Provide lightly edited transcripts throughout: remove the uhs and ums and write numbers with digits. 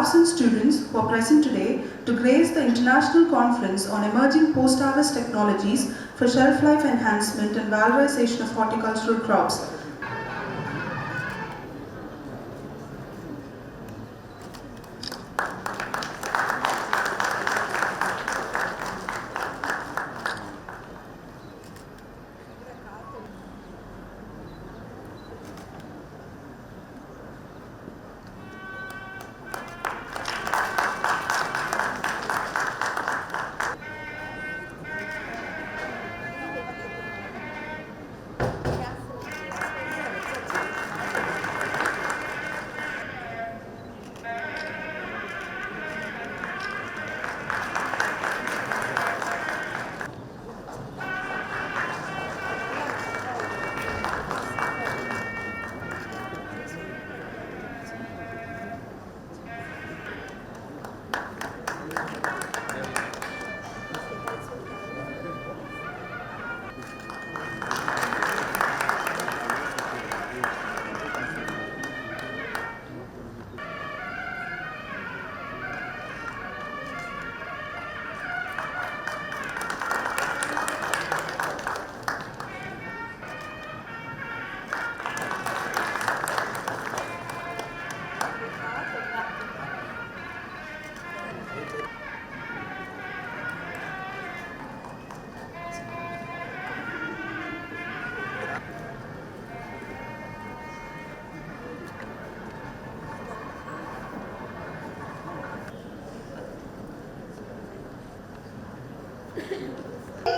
staffs and students who are present today to grace the International Conference on Emerging Post-Harvest Technologies for Shelf Life Enhancement and Valorization of Horticultural Crops.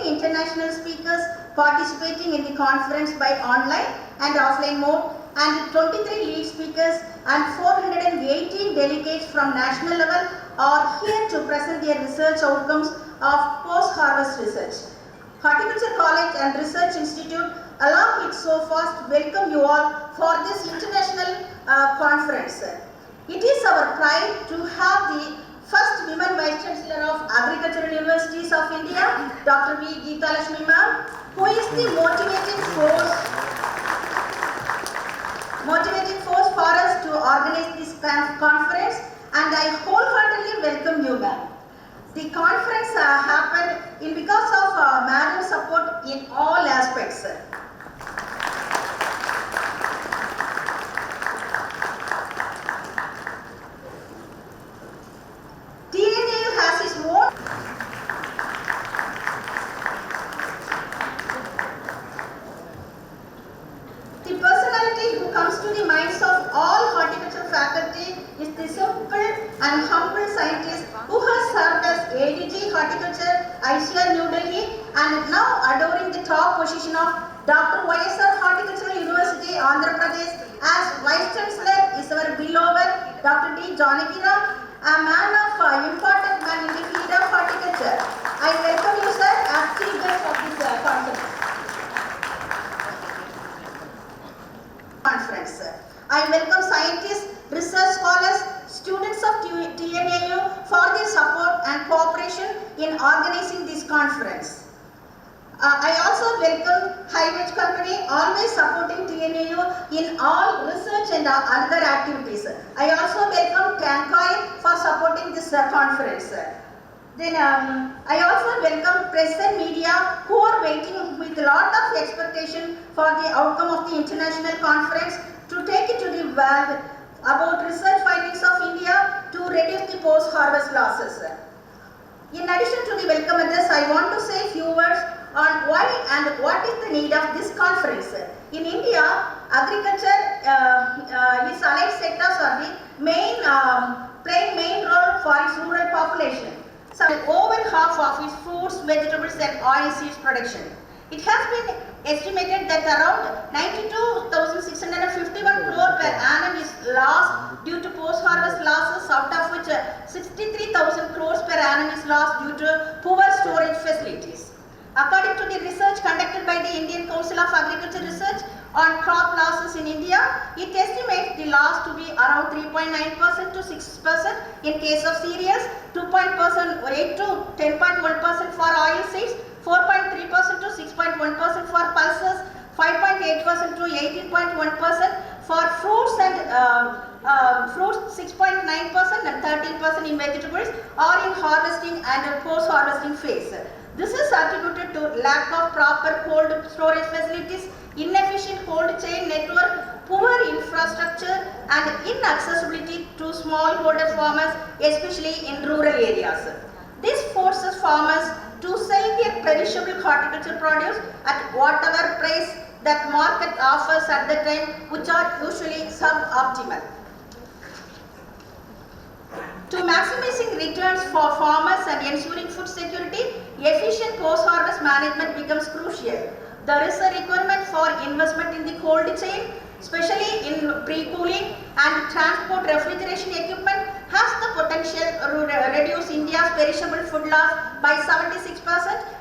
International speakers participating in the conference by online and offline mode, and 23 lead speakers and 418 delegates from national level are here to present their research outcomes of post-harvest research. Horticulture College and Research Institute along with SOFAST welcome you all for this international conference. It is our pride to have the first women Vice Chancellor of Agricultural Universities of India, Dr. V. Geeta Lakshmi ma'am, who is the motivating force for us to organize this conference, and I wholeheartedly welcome you ma'am. The conference happened because of madam's support in all aspects. TNAU has its own the personality who comes to the minds of all horticulture faculty is the simple and humble scientist who has served as ADG Horticulture, ICR New Delhi, and now adoring the top position of Dr. YSR Horticultural University, Andhra Pradesh. As Vice Chancellor is our beloved Dr. D. Janakira, a man of important man in the field of horticulture. I welcome you, sir, as chief guest of this conference. I welcome scientists, research scholars, students of TNAU for their support and cooperation in organizing this conference. I also welcome Highway Company, always supporting TNAU in all research and other activities. I also welcome TNAU for supporting this conference. Then I also welcome press and media who are waiting with a lot of expectation for the outcome of the international conference to take it to the world about research findings of India to reduce the post-harvest losses. In addition to the welcome address, I want to say a few words on why and what is the need of this conference. In India, agriculture its allied sectors are the playing main role for its rural population. So over half of its fruits, vegetables and oilseeds production. It has been estimated that around 92,651 crore per annum is lost due to post-harvest losses, out of which 63,000 crores per annum is lost due to poor storage facilities. According to the research conducted by the Indian Council of Agriculture Research on crop losses in India, it estimates the loss to be around 3.9% to 6% in case of cereals, 2.8 to 10.1% for oilseeds, 4.3% to 6.1% for pulses, 5.8% to 18.1% for fruits and fruits 6.9% and 13% 30% in vegetables are in harvesting and post-harvesting phase. This is attributed to lack of proper cold storage facilities, inefficient cold chain network, poor infrastructure and inaccessibility to smallholder farmers, especially in rural areas. This forces farmers to sell their perishable horticulture produce at whatever price that market offers at the time, which are usually suboptimal. To maximizing returns for farmers and ensuring food security, efficient post-harvest management becomes crucial. There is a requirement for investment in the cold chain, especially in pre-cooling and transport refrigeration equipment has the potential to reduce India's perishable food loss by 76%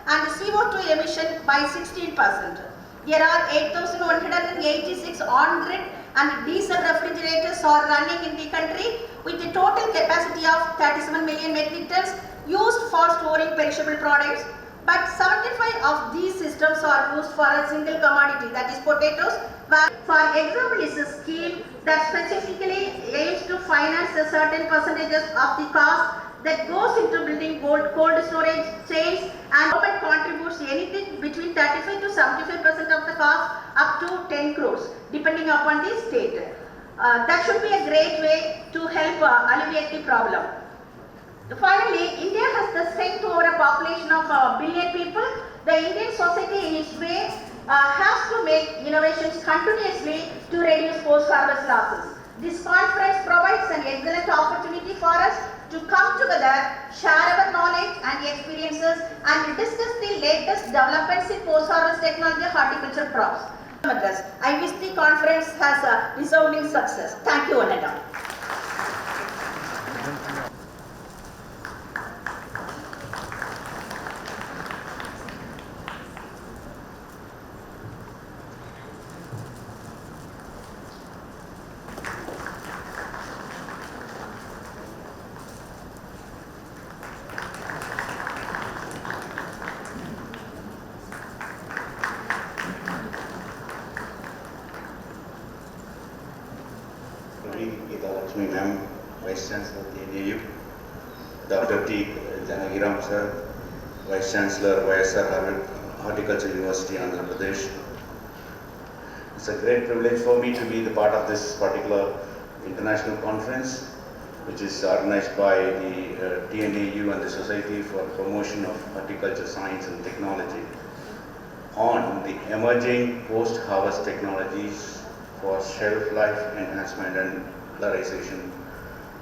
and CO2 emission by 16%. There are 8,186 on-grid and diesel refrigerators are running in the country with a total capacity of 37 million metric tons used for storing perishable products. But 75 of these systems are used for a single commodity, that is potatoes. For example, is a scheme that specifically aims to finance a certain percentages of the cost that goes into building cold storage chains, and government contributes anything between 35 to 75% of the cost up to 10 crores depending upon the state. That should be a great way to help alleviate the problem. Finally, India has the strength over a population of a billion people. The Indian society in its way has to make innovations continuously to reduce post-harvest losses. This conference provides an excellent opportunity for us to come together, share our knowledge and experiences and discuss the latest developments in post-harvest technology horticulture crops. I wish the conference has a resounding success. Thank you, one and all. Ma'am, Vice Chancellor TNAU, Dr. T. Janagiram sir, Vice Chancellor YSR Horticulture University, Andhra Pradesh. It's a great privilege for me to be the part of this particular international conference, which is organized by the TNAU and the Society for Promotion of Horticulture Science and Technology on the emerging post-harvest technologies for shelf life enhancement and valorization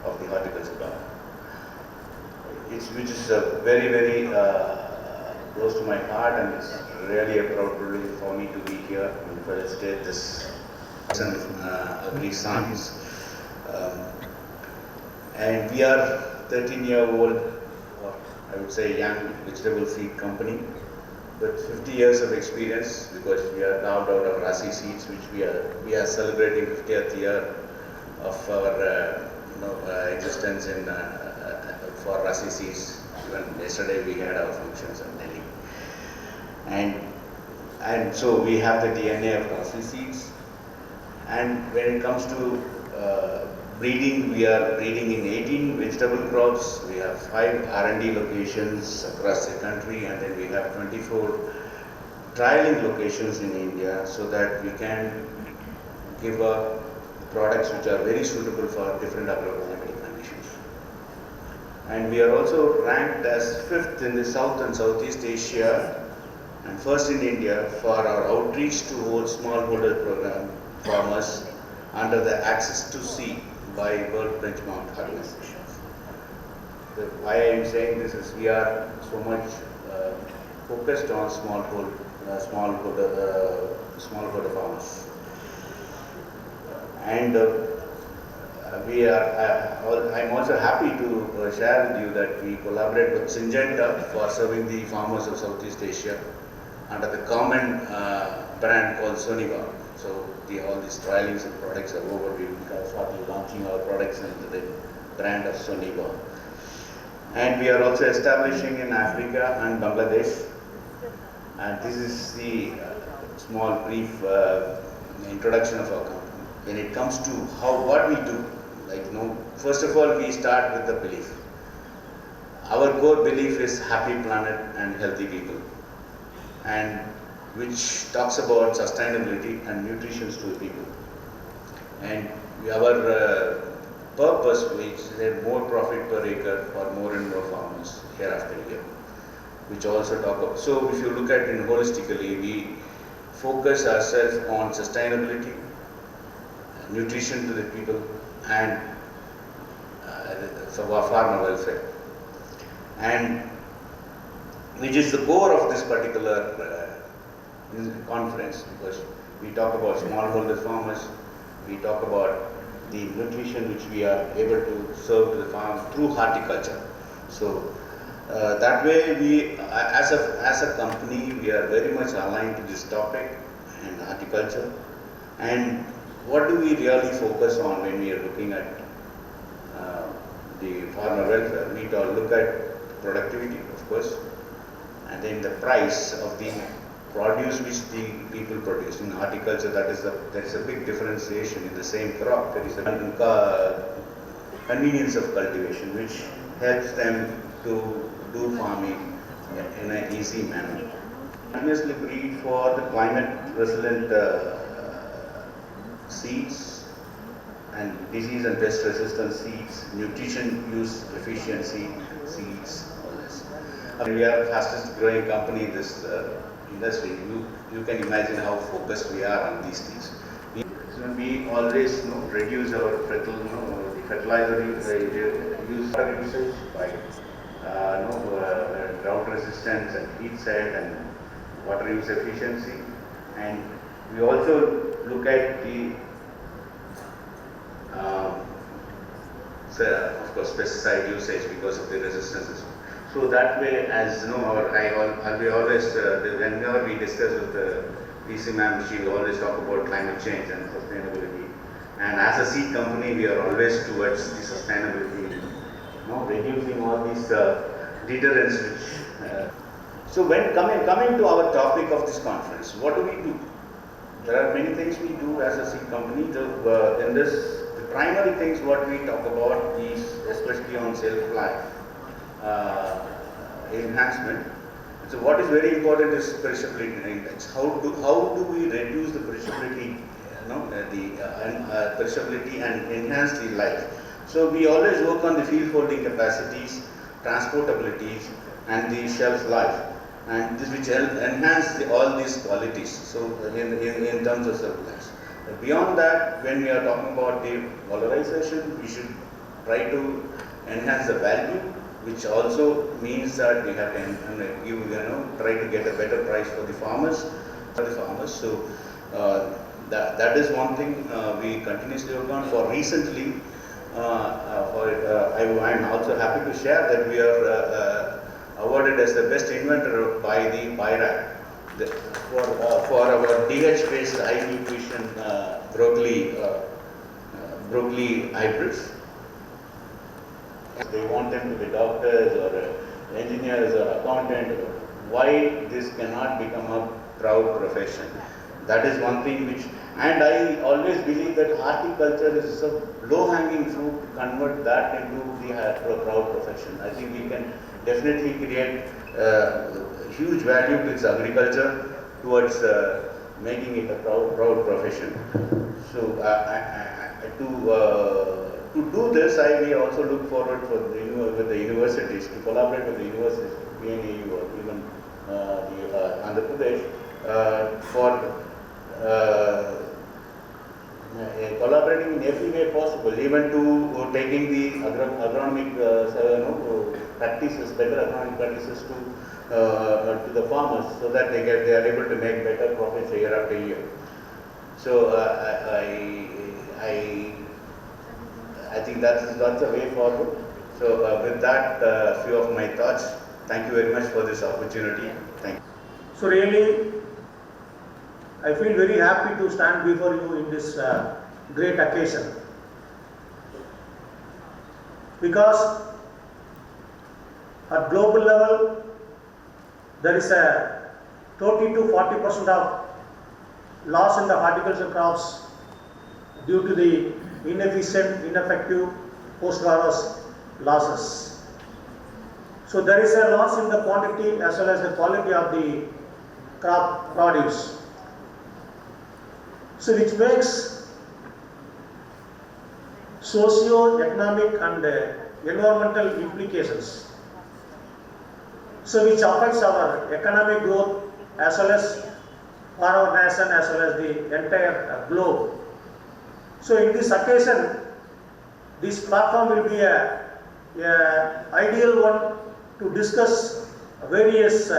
of the horticulture crop. Which is very, very close to my heart, and it's really a proud privilege for me to be here and felicitate this ugly sons. And we are 13-year-old, or I would say young vegetable seed company with 50 years of experience, because we are carved out of Rasi seeds, which we are celebrating 50th year of our existence in for Rasi seeds. Even yesterday we had our functions in Delhi, and so we have the DNA of Rasi seeds. And when it comes to breeding, we are breeding in 18 vegetable crops. We have 5 R&D locations across the country, and then we have 24 trialing locations in India, so that we can give products which are very suitable for different agroclimatic conditions. And we are also ranked as 5th in the South and Southeast Asia and 1st in India for our outreach towards smallholder program farmers under the Access to Seed by World Benchmark Organization. Why I am saying this is we are so much focused on smallholder farmers. And I'm also happy to share with you that we collaborate with Syngenta for serving the farmers of Southeast Asia under the common brand called Soniva. So all these trialings of products are over. We will start launching our products under the brand of Soniva. And we are also establishing in Africa and Bangladesh. And this is the small brief introduction of our company. When it comes to what we do, first of all, we start with the belief. Our core belief is happy planet and healthy people, and which talks about sustainability and nutrition to the people. And our purpose, which is more profit per acre for more and more farmers year after year, which also talk about. So if you look at it holistically, we focus ourselves on sustainability, nutrition to the people, and for farmer welfare, and which is the core of this particular conference, because we talk about smallholder farmers, we talk about the nutrition which we are able to serve to the farm through horticulture. So that way, we as a company, we are very much aligned to this topic and horticulture. And what do we really focus on when we are looking at the farmer welfare? We look at productivity, of course, and then the price of the produce which the people produce. In horticulture, there is a big differentiation in the same crop. There is a convenience of cultivation, which helps them to do farming in an easy manner. Continuously breed for the climate resilient seeds and disease and pest resistant seeds, nutrition use efficiency seeds, all this. We are the fastest growing company in this industry. You can imagine how focused we are on these things. We always reduce our fertilizer usage by drought resistance and heat set and water use efficiency, and we also look at the of course pesticide usage because of the resistances. So that way, as you know, we always whenever we discuss with the PC ma'am, she will always talk about climate change and sustainability. And as a seed company, we are always towards the sustainability, reducing all these deterrents. So when coming to our topic of this conference, what do we do? There are many things we do as a seed company. The primary things what we talk about is, especially on shelf-life enhancement. So what is very important is perishability index. How do we reduce the perishability, perishability and enhance the life? So we always work on the field holding capacities, transportabilities, and the shelf life, and this which enhance all these qualities. So in terms of shelf life. Beyond that, when we are talking about the valorization, we should try to enhance the value, which also means that we have to try to get a better price for the farmers. So that is one thing we continuously work on. For recently, I'm also happy to share that we are awarded as the best inventor by the BIRAC for our DH-based high nutrition broccoli hybrids. They want them to be doctors or engineers or accountants. Why this cannot become a proud profession? That is one thing which, and I always believe that horticulture is a low-hanging fruit to convert that into the proud profession. I think we can definitely create huge value to its agriculture towards making it a proud profession. So to do this, we also look forward with the universities, to collaborate with the universities, TNAU or even the Andhra Pradesh, for collaborating in every way possible, even to taking the agronomic practices, better agronomic practices to the farmers, so that they are able to make better profits year after year. So I think that's a way forward. So with that, few of my thoughts. Thank you very much for this opportunity. Thank you. So really, I feel very happy to stand before you in this great occasion, because at global level there is a 30 to 40% of loss in the horticulture crops due to the inefficient, ineffective post-harvest losses. So there is a loss in the quantity as well as the quality of the crop produce. So which makes socio-economic and environmental implications. So which affects our economic growth as well as for our nation as well as the entire globe. So in this occasion, this platform will be a ideal one to discuss various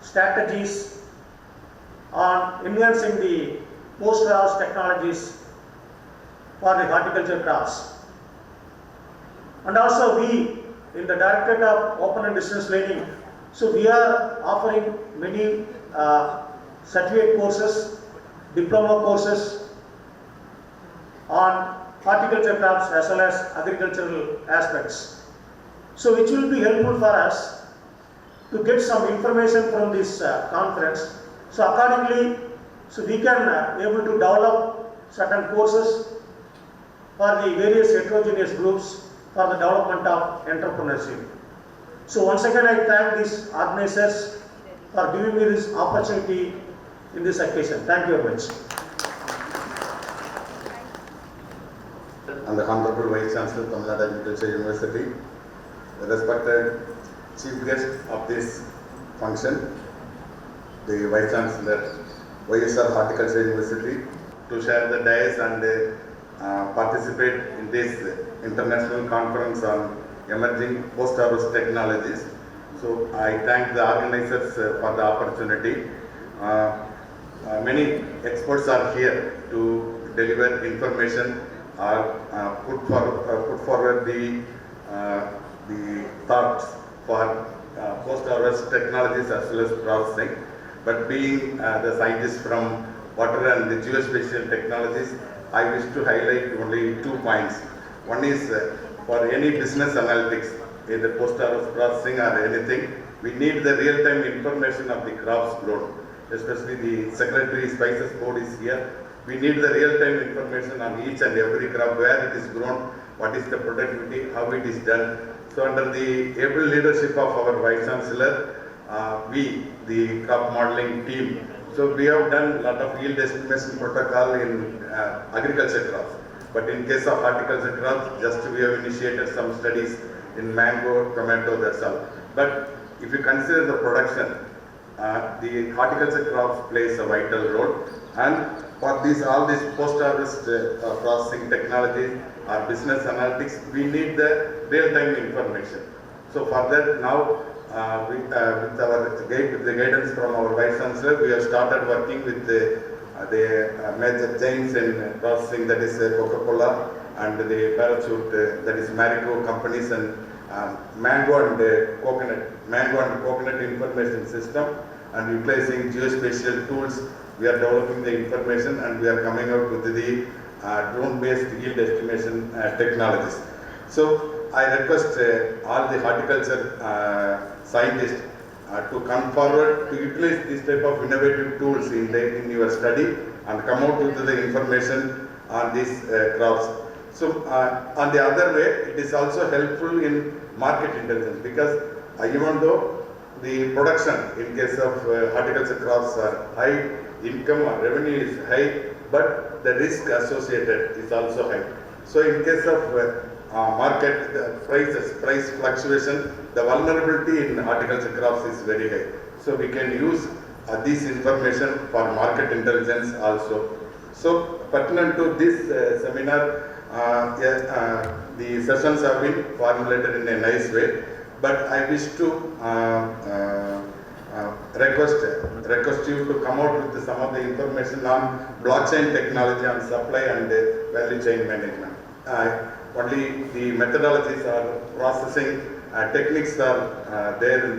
strategies on enhancing the post-harvest technologies for the horticulture crops. And also we in the Directorate of Open and Distance Learning, so we are offering many certificate courses, diploma courses on horticulture crops as well as agricultural aspects. So which will be helpful for us to get some information from this conference. So accordingly, so we can able to develop certain courses for the various heterogeneous groups for the development of entrepreneurship. So once again I thank these organizers for giving me this opportunity in this occasion. Thank you very much. And the Honorable Vice Chancellor, Tamil Nadu Agriculture University, the respected Chief Guest of this function, the Vice Chancellor, YSR Horticulture University, to share the dais and participate in this international conference on emerging post-harvest technologies. So I thank the organizers for the opportunity. Many experts are here to deliver information or put forward the thoughts for post-harvest technologies as well as processing. But being the scientist from water and the geospatial technologies, I wish to highlight only 2 points. One is for any business analytics, either post-harvest processing or anything, we need the real-time information of the crops grown. Especially the Secretary Spices Board is here. We need the real-time information on each and every crop, where it is grown, what is the productivity, how it is done. So under the able leadership of our Vice Chancellor, we, the crop modeling team, so we have done a lot of yield estimation protocol in agriculture crops. But in case of horticulture crops, just we have initiated some studies in mango, tomato, that's all. But if you consider the production, the horticulture crops plays a vital role. And for these, all these post-harvest processing technologies or business analytics, we need the real-time information. So for that now, with the guidance from our Vice Chancellor, we have started working with the major chains in processing, that is Coca-Cola, and the Parachute, that is Marico companies, and mango and coconut information system, and utilizing geospatial tools. We are developing the information and we are coming out with the drone-based yield estimation technologies. So I request all the horticulture scientists to come forward to utilize this type of innovative tools in your study and come out with the information on these crops. So on the other way, it is also helpful in market intelligence, because even though the production in case of horticulture crops are high, income or revenue is high, but the risk associated is also high. So in case of market price fluctuation, the vulnerability in horticulture crops is very high. So we can use this information for market intelligence also. So pertinent to this seminar, the sessions have been formulated in a nice way, but I wish to request you to come out with some of the information on blockchain technology, on supply and value chain management. Only the methodologies are processing, techniques are there in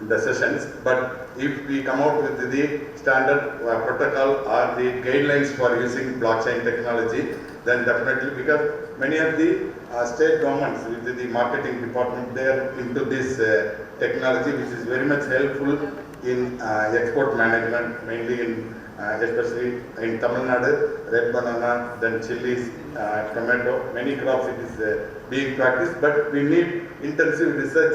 the sessions, but if we come out with the standard protocol or the guidelines for using blockchain technology, then definitely, because many of the state governments with the marketing department, they are into this technology, which is very much helpful in export management, mainly in especially in Tamil Nadu, red banana, then chilies, tomato, many crops it is being practiced, but we need intensive research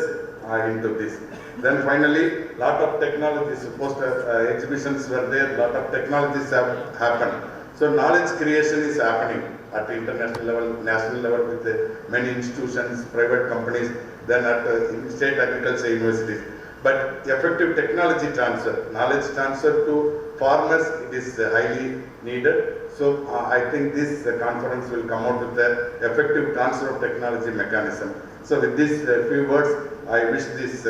into this. Then finally, lot of technologies, poster exhibitions were there, lot of technologies have happened. So knowledge creation is happening at the international level, national level with many institutions, private companies, then at state agriculture universities. But effective technology transfer, knowledge transfer to farmers, it is highly needed. So I think this conference will come out with the effective transfer of technology mechanism. So with these few words, I wish this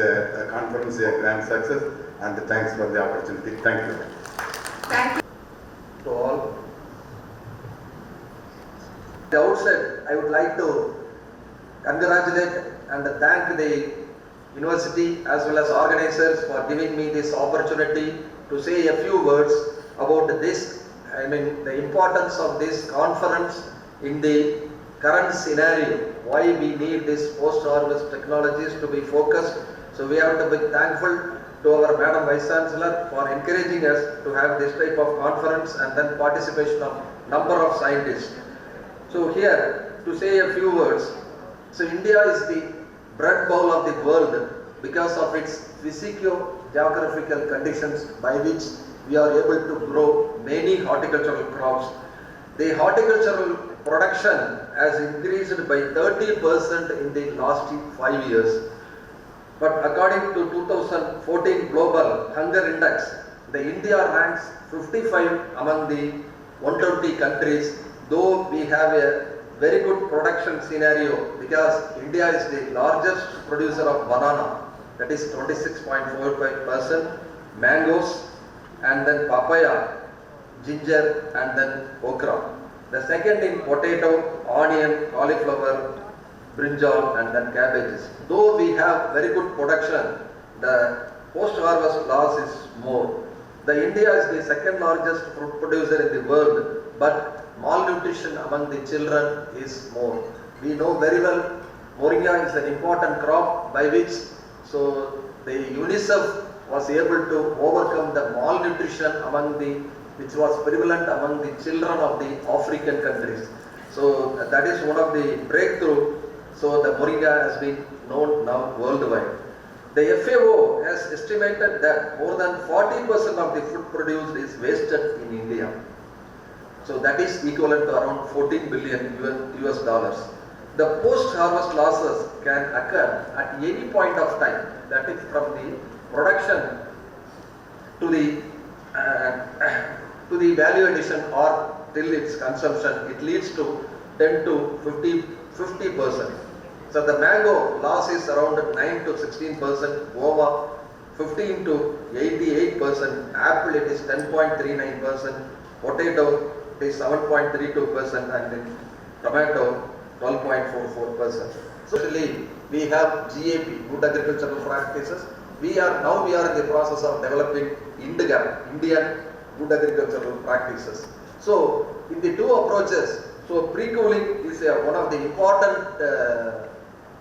conference a grand success and thanks for the opportunity. Thank you. Thank you. To all. At the outset, I would like to congratulate and thank the university as well as organizers for giving me this opportunity to say a few words about this, the importance of this conference in the current scenario, why we need this post-harvest technologies to be focused. So we have to be thankful to our Madam Vice Chancellor for encouraging us to have this type of conference and then participation of number of scientists. So here, to say a few words, so India is the bread bowl of the world because of its physico-geographical conditions by which we are able to grow many horticultural crops. The horticultural production has increased by 30% in the last 5 years. But according to 2014 Global Hunger Index, the India ranks 55 among the 120 countries, though we have a very good production scenario because India is the largest producer of banana, that is 26.45%, mangoes, and then papaya, ginger, and then okra. The second in potato, onion, cauliflower, brinjal, and then cabbages. Though we have very good production, the post-harvest loss is more. The India is the second largest fruit producer in the world, but malnutrition among the children is more. We know very well moringa is an important crop by which the UNICEF was able to overcome the malnutrition which was prevalent among the children of the African countries. So that is one of the breakthrough. So the moringa has been known now worldwide. The FAO has estimated that more than 40% of the food produced is wasted in India. So that is equivalent to around 14 billion US dollars. The post-harvest losses can occur at any point of time, that is from the production to the value addition or till its consumption. It leads to 10 to 50%. So the mango loss is around 9 to 16%, guava 15 to 88%, apple it is 10.39%, potato it is 7.32%, and then tomato 12.44%. So actually we have GAP, Good Agricultural Practices. We are in the process of developing INDGAP, Indian Good Agricultural Practices. So in the two approaches, so pre-cooling is one of the important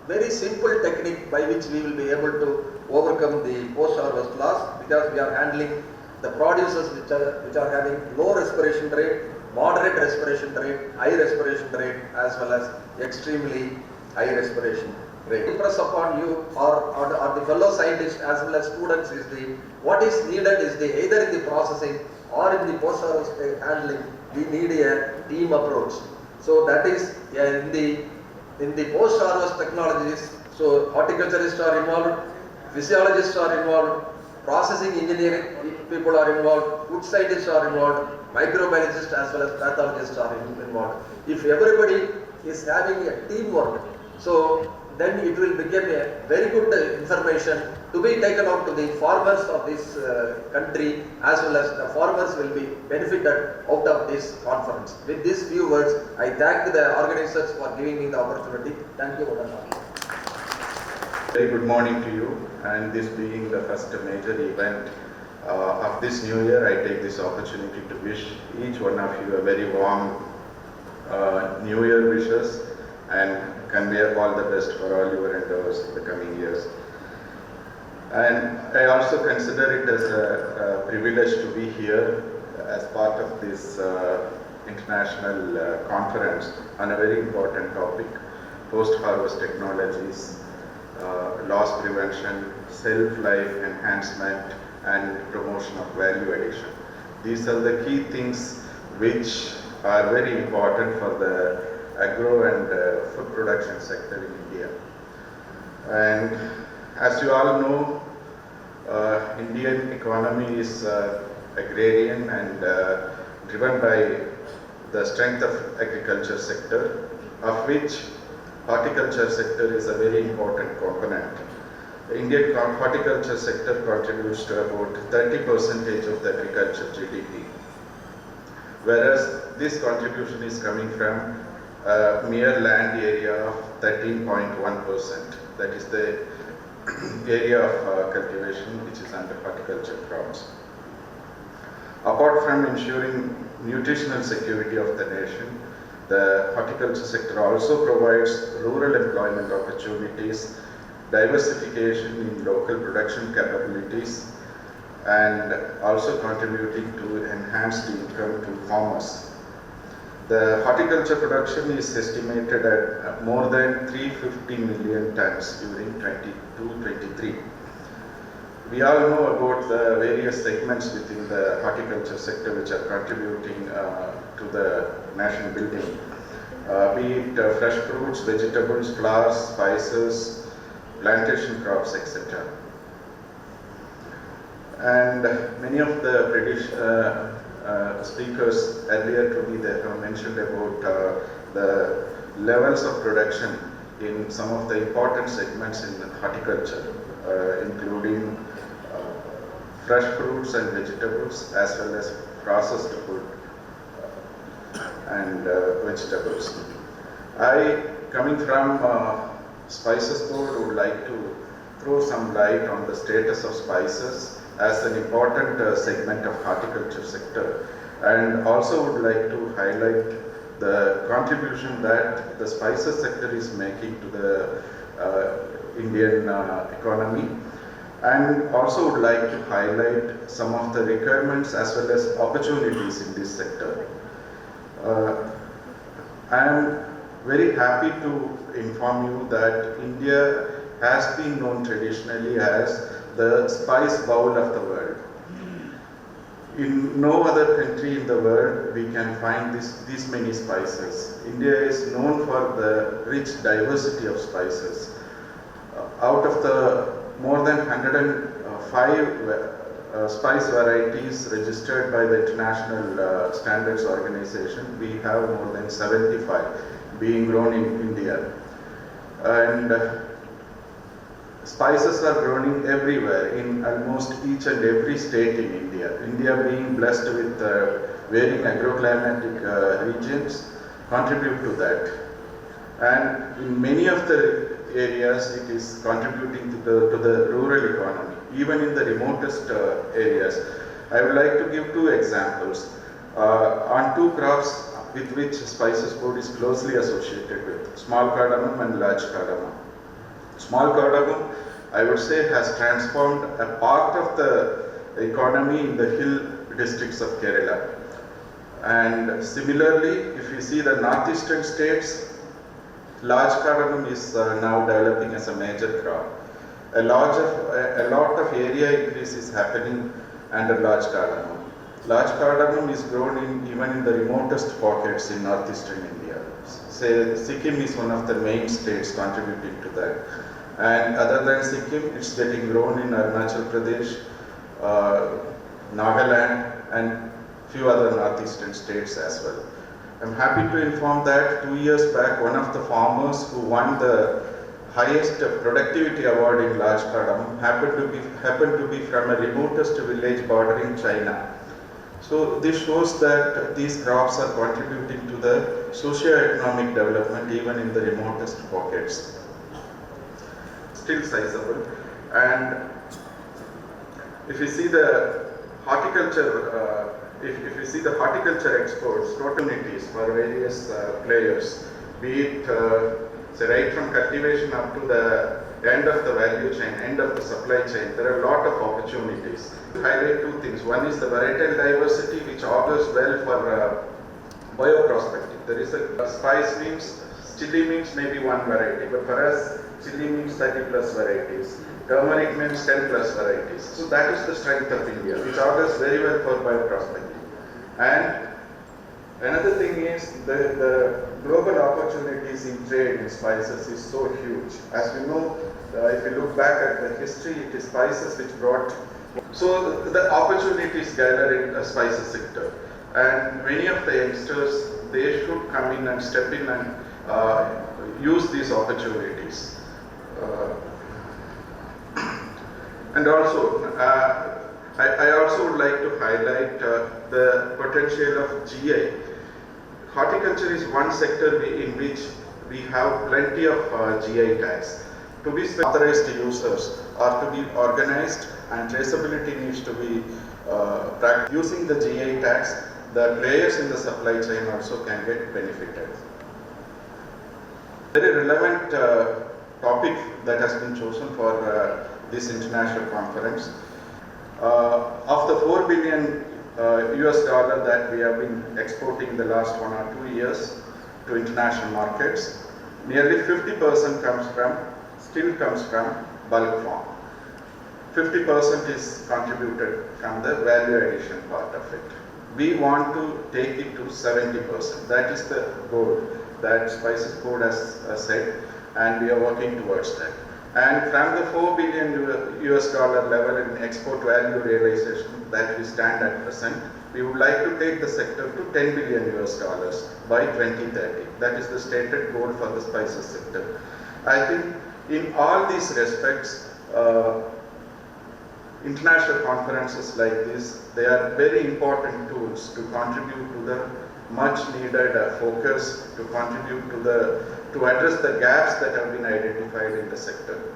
very simple technique by which we will be able to overcome the post-harvest loss, because we are handling the producers which are having low respiration rate, moderate respiration rate, high respiration rate, as well as extremely high respiration rate. Impress upon you or the fellow scientists as well as students is what is needed is either in the processing or in the post-harvest handling, we need a team approach. So that is in the post-harvest technologies, so horticulturists are involved, physiologists are involved, processing engineering people are involved, food scientists are involved, microbiologists as well as pathologists are involved. If everybody is having a teamwork, so then it will become a very good information to be taken out to the farmers of this country, as well as the farmers will be benefited out of this conference. With these few words, I thank the organizers for giving me the opportunity. Thank you. Very good morning to you, and this being the first major event of this new year, I take this opportunity to wish each one of you a very warm New Year wishes and convey all the best for all your endeavors in the coming years. And I also consider it as a privilege to be here as part of this international conference on a very important topic, post-harvest technologies, loss prevention, self-life enhancement, and promotion of value addition. These are the key things which are very important for the agro and food production sector in India. And as you all know, Indian economy is agrarian and driven by the strength of agriculture sector, of which horticulture sector is a very important component. The Indian horticulture sector contributes to about 30% of the agriculture GDP, whereas this contribution is coming from a mere land area of 13.1%. That is the area of cultivation which is under horticulture crops. Apart from ensuring nutritional security of the nation, the horticulture sector also provides rural employment opportunities, diversification in local production capabilities, and also contributing to enhance the income to farmers. The horticulture production is estimated at more than 350 million tons during 22-23. We all know about the various segments within the horticulture sector which are contributing to the nation building, be it fresh fruits, vegetables, flowers, spices, plantation crops, etc. And many of the speakers earlier to me that have mentioned about the levels of production in some of the important segments in horticulture, including fresh fruits and vegetables as well as processed food and vegetables. Coming from Spices Board, would like to throw some light on the status of spices as an important segment of horticulture sector, and also would like to highlight the contribution that the spices sector is making to the Indian economy, and also would like to highlight some of the requirements as well as opportunities in this sector. I am very happy to inform you that India has been known traditionally as the spice bowl of the world. In no other country in the world we can find these many spices. India is known for the rich diversity of spices. Out of the more than 105 spice varieties registered by the International Standards Organization, we have more than 75 being grown in India. And spices are growing everywhere in almost each and every state in India. India being blessed with varying agroclimatic regions contribute to that. And in many of the areas it is contributing to the rural economy, even in the remotest areas. I would like to give two examples on two crops with which Spices Board is closely associated with, small cardamom and large cardamom. Small cardamom, I would say, has transformed a part of the economy in the hill districts of Kerala. And similarly, if you see the northeastern states, large cardamom is now developing as a major crop. A lot of area increase is happening under large cardamom. Large cardamom is grown even in the remotest pockets in northeastern India. Say Sikkim is one of the main states contributing to that. And other than Sikkim, it's getting grown in Arunachal Pradesh, Nagaland, and few other northeastern states as well. I'm happy to inform that 2 years back, one of the farmers who won the highest productivity award in large cardamom happened to be from a remotest village bordering China. So this shows that these crops are contributing to the socio-economic development even in the remotest pockets. Still sizable. And if you see the horticulture, if you see the horticulture exports, opportunities for various players, be it So right from cultivation up to the end of the value chain, end of the supply chain, there are a lot of opportunities. To highlight two things. One is the varietal diversity, which augurs well for bioprospecting. There is a spice means, chili means maybe one variety, but for us, chili means 30 plus varieties. Turmeric means 10 plus varieties. So that is the strength of India, which augurs very well for bioprospecting. And another thing is the global opportunities in trade in spices is so huge. As we know, if you look back at the history, it is spices which brought. So the opportunities gather in the spices sector. And many of the youngsters, they should come in and step in and use these opportunities. And also, I also would like to highlight the potential of GI. Horticulture is one sector in which we have plenty of GI tags. To be authorized users are to be organized, and traceability needs to be practiced. Using the GI tags, the players in the supply chain also can get benefited. Very relevant topic that has been chosen for this international conference. Of the $4 billion US that we have been exporting the last 1 or 2 years to international markets, nearly 50% still comes from bulk form. 50% is contributed from the value addition part of it. We want to take it to 70%. That is the goal that Spices Board has set, and we are working towards that. And from the $4 billion US level in export value realization that we stand at present, we would like to take the sector to $10 billion US by 2030. That is the stated goal for the spices sector. I think in all these respects, international conferences like this, they are very important tools to contribute to the much needed focus, to contribute to address the gaps that have been identified in the sector.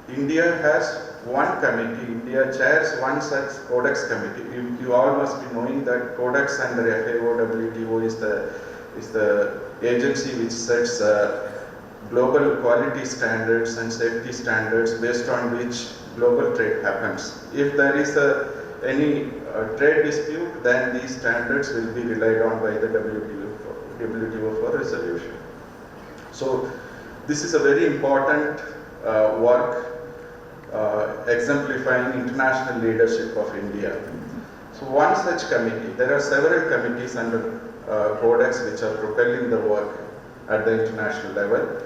India has one committee. India chairs one such Codex committee. You all must be knowing that Codex under FAO WTO is the agency which sets global quality standards and safety standards based on which global trade happens. If there is any trade dispute, then these standards will be relied on by the WTO for resolution. So this is a very important work exemplifying international leadership of India. So one such committee, there are several committees under Codex which are propelling the work at the international level.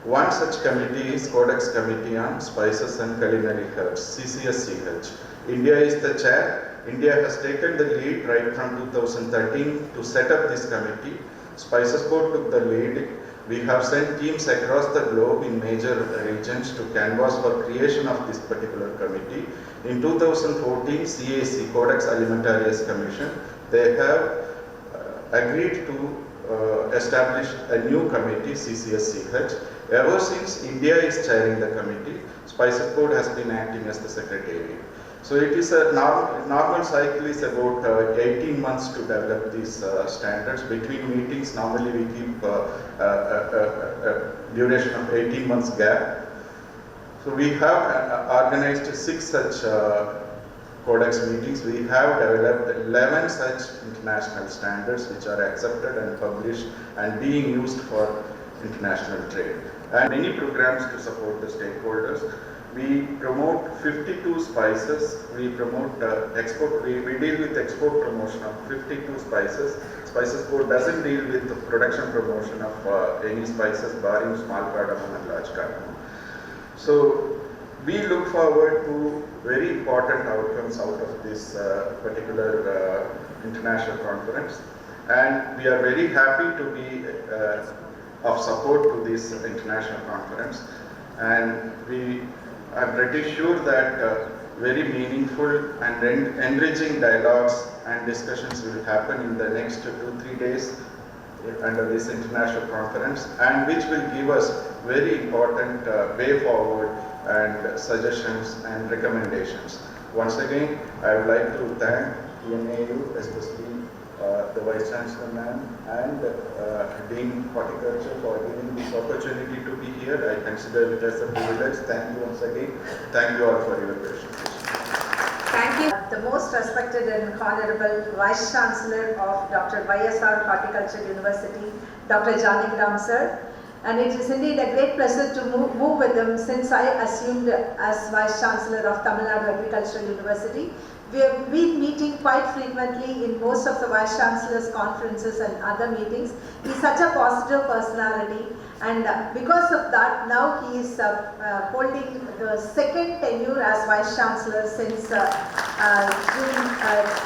One such committee is Codex Committee on Spices and Culinary Herbs, CCSCH. India is the chair. India has taken the lead right from 2013 to set up this committee. Spices Board took the lead. We have sent teams across the globe in major regions to canvass for creation of this particular committee. In 2014, CAC, Codex Alimentarius Commission, they have agreed to establish a new committee, CCSCH. Ever since India is chairing the committee, Spices Board has been acting as the secretariat. So it is a normal cycle is about 18 months to develop these standards. Between meetings, normally we keep a duration of 18 months gap. So we have organized 6 such Codex meetings. We have developed 11 such international standards which are accepted and published and being used for international trade. And many programs to support the stakeholders. We promote 52 spices. We promote export. We deal with export promotion of 52 spices. Spices Board doesn't deal with the production promotion of any spices, barring small cardamom and large cardamom. So we look forward to very important outcomes out of this particular international conference, and we are very happy to be of support to this international conference, and we are pretty sure that very meaningful and enriching dialogues and discussions will happen in the next 2-3 days under this international conference, and which will give us very important way forward and suggestions and recommendations. Once again, I would like to thank TNAU, especially the Vice Chancellor ma'am and Dean Horticulture for giving this opportunity to be here. I consider it as a privilege. Thank you once again. Thank you all for your patience. Thank you. The most respected and honorable Vice Chancellor of Dr. YSR Horticulture University, Dr. Janakram sir. And it is indeed a great pleasure to move with them since I assumed as Vice Chancellor of Tamil Nadu Agricultural University. We have been meeting quite frequently in most of the Vice Chancellor's conferences and other meetings. He is such a positive personality, and because of that, now he is holding the second tenure as Vice Chancellor since June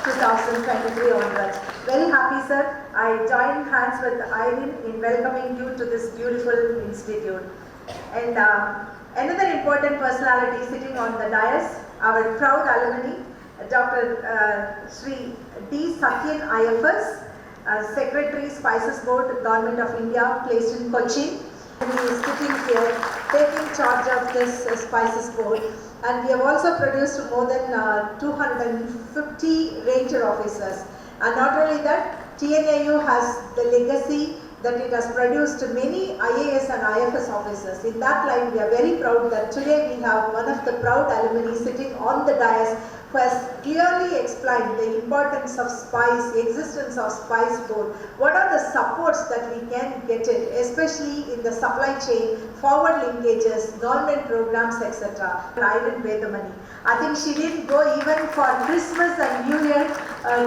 2023 onwards. Very happy, sir. I join hands with Irene in welcoming you to this beautiful institute. And another important personality sitting on the dais, our proud alumni, Dr. Sri D. Satyan IFS, Secretary Spices Board, Government of India, placed in Cochin. He is sitting here taking charge of this Spices Board, and we have also produced more than 250 ranger officers. And not only that, TNAU has the legacy that it has produced many IAS and IFS officers. In that line, we are very proud that today we have one of the proud alumni sitting on the dais who has clearly explained the importance of spice, the existence of Spice Board. What are the supports that we can get it, especially in the supply chain, forward linkages, government programs, etc. Irene Vedamani. I think she didn't go even for Christmas and New Year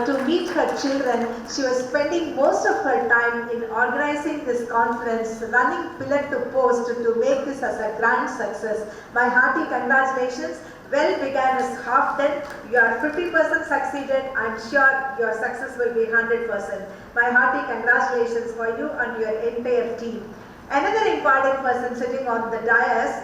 to meet her children. She was spending most of her time in organizing this conference, running pillar to post to make this as a grand success. My hearty congratulations. Well began is half done. You are 50% succeeded. I am sure your success will be 100%. My hearty congratulations for you and your entire team. Another important person sitting on the dais,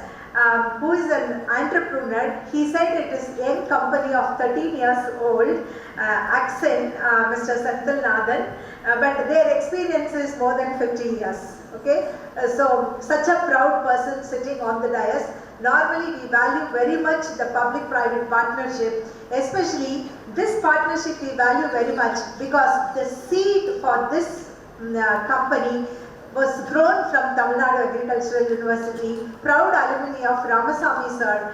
who is an entrepreneur. He said it is a young company of 13 years old, accent, Mr. Senthil Nathan, but their experience is more than 50 years. Okay, so such a proud person sitting on the dais. Normally we value very much the public-private partnership, especially this partnership we value very much because the seed for this company was grown from Tamil Nadu Agricultural University, proud alumni of Ramasamy sir,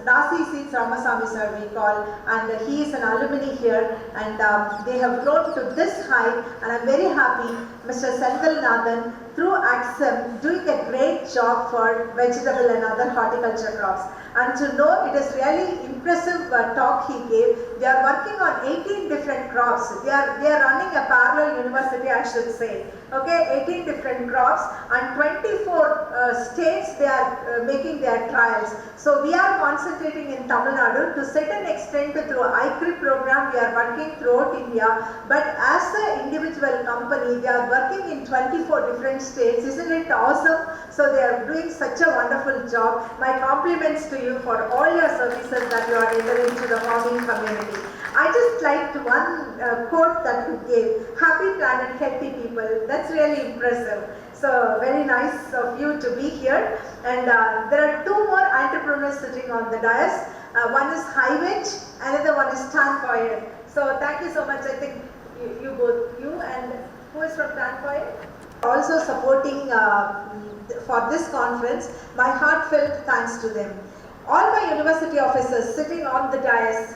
Nasi Seeds Ramasamy sir we call, and he is an alumni here, and they have grown to this height, and I am very happy Mr. Senthil Nathan through AXEM doing a great job for vegetable and other horticulture crops. And to know it is really impressive talk he gave. They are working on 18 different crops. They are running a parallel university, I should say. Okay, 18 different crops and 24 states they are making their trials. So we are concentrating in Tamil Nadu to certain extent through ICPHTV program. We are working throughout India, but as an individual company, they are working in 24 different states. Isn't it awesome? So they are doing such a wonderful job. My compliments to you for all your services that you are rendering to the farming community. I just liked one quote that you gave, happy planet, healthy people. That's really impressive. So very nice of you to be here. And there are two more entrepreneurs sitting on the dais. One is Highwich, another one is Tanfoyer. So thank you so much. I think you both, you and who is from Tanfoyer? Also supporting for this conference. My heartfelt thanks to them. All my university officers sitting on the dais,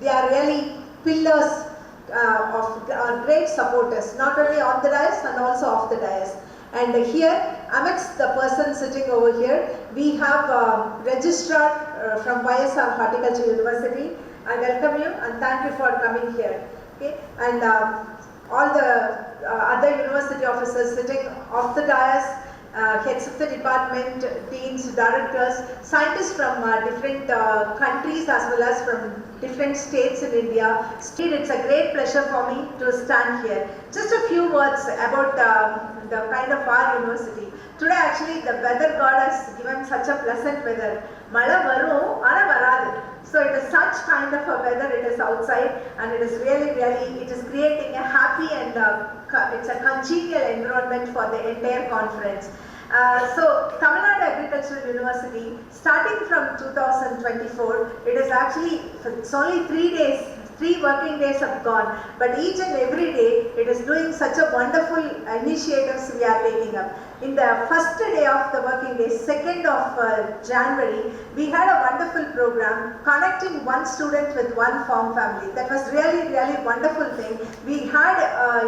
they are really pillars of great supporters, not only on the dais and also off the dais. And here, amidst the person sitting over here, we have registrar from YSR Horticulture University. I welcome you and thank you for coming here. Okay, and all the other university officers sitting off the dais, heads of the department, deans, directors, scientists from different countries as well as from different states in India. Still, it's a great pleasure for me to stand here. Just a few words about the kind of our university. Today actually the weather god has given such a pleasant weather. Mala varum, ana varadu. So it is such kind of a weather it is outside, and it is really, it is creating a happy and it's a congenial environment for the entire conference. So Tamil Nadu Agricultural University, starting from 2024, it is actually, it's only 3 days 3 working days have gone, but each and every day it is doing such a wonderful initiatives we are taking up. In the first day of the working day, 2nd of January, we had a wonderful program connecting one student with one farm family. That was really wonderful thing. We had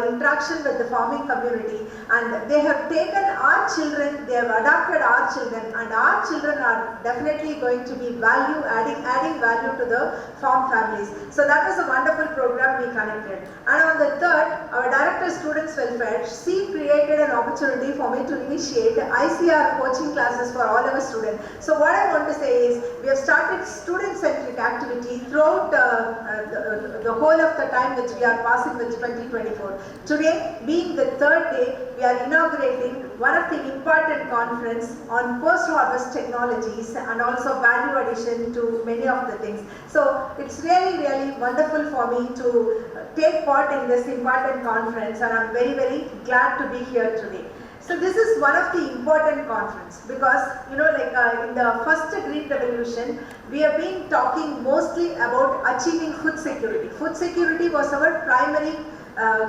interaction with the farming community, and they have taken our children, they have adopted our children, and our children are definitely going to be adding value to the farm families. So that was a wonderful program we connected. And on the 3rd, our Director Students Welfare, she created an opportunity for me to initiate ICR coaching classes for all our students. So what I want to say is, we have started student-centric activity throughout the whole of the time which we are passing with 2024. Today, being the 3rd day, we are inaugurating one of the important conference on post-harvest technologies and also value addition to many of the things. So it's really wonderful for me to take part in this important conference, and I'm very glad to be here today. So this is one of the important conference because, in the first Green Revolution, we have been talking mostly about achieving food security. Food security was our primary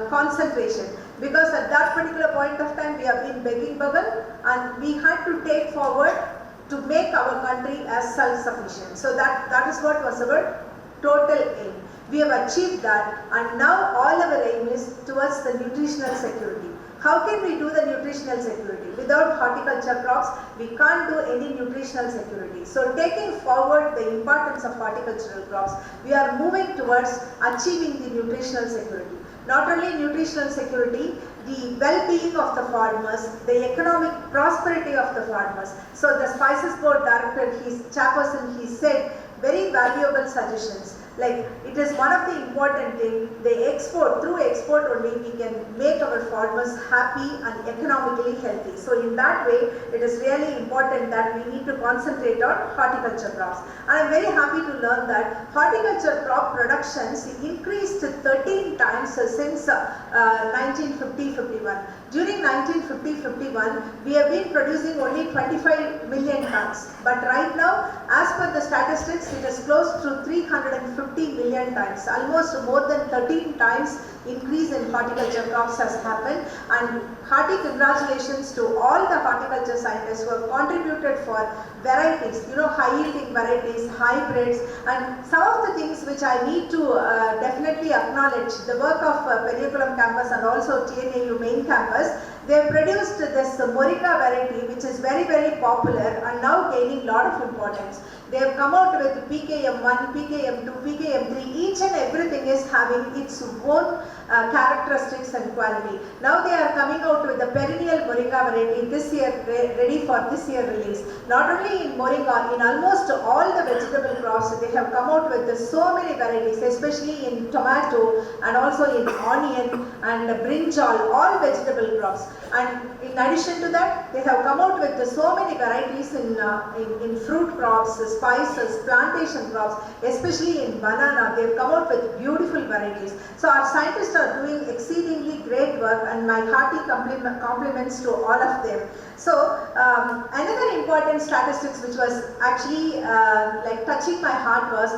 concentration, because at that particular point of time we have been begging bubble, and we had to take forward to make our country as self-sufficient. So that is what was our total aim. We have achieved that, and now all our aim is towards the nutritional security. How can we do the nutritional security? Without horticulture crops, we can't do any nutritional security. So taking forward the importance of horticultural crops, we are moving towards achieving the nutritional security. Not only nutritional security, the well-being of the farmers, the economic prosperity of the farmers. So the Spices Board Director, his chairperson, he said very valuable suggestions. Like, it is one of the important things, through export only we can make our farmers happy and economically healthy. So in that way, it is really important that we need to concentrate on horticulture crops. And I am very happy to learn that horticulture crop productions increased 13 times since 1950-51. During 1950-51, we have been producing only 25 million tons. But right now, as per the statistics, it is close to 350 million tons. Almost more than 13 times increase in horticulture crops has happened. And hearty congratulations to all the horticulture scientists who have contributed for varieties, high yielding varieties, hybrids, and some of the things which I need to definitely acknowledge, the work of Periykulam campus and also TNAU main campus. They have produced this Moringa variety, which is very popular and now gaining lot of importance. They have come out with PKM1, PKM2, PKM3, each and everything is having its own characteristics and quality. Now they are coming out with the perennial Moringa variety this year, ready for this year release. Not only in Moringa, in almost all the vegetable crops, they have come out with so many varieties, especially in tomato and also in onion and brinjal, all vegetable crops. And in addition to that, they have come out with so many varieties in fruit crops, spices, plantation crops, especially in banana. They have come out with beautiful varieties. So our scientists are doing exceedingly great work, and my hearty compliments to all of them. So another important statistics which was actually touching my heart was,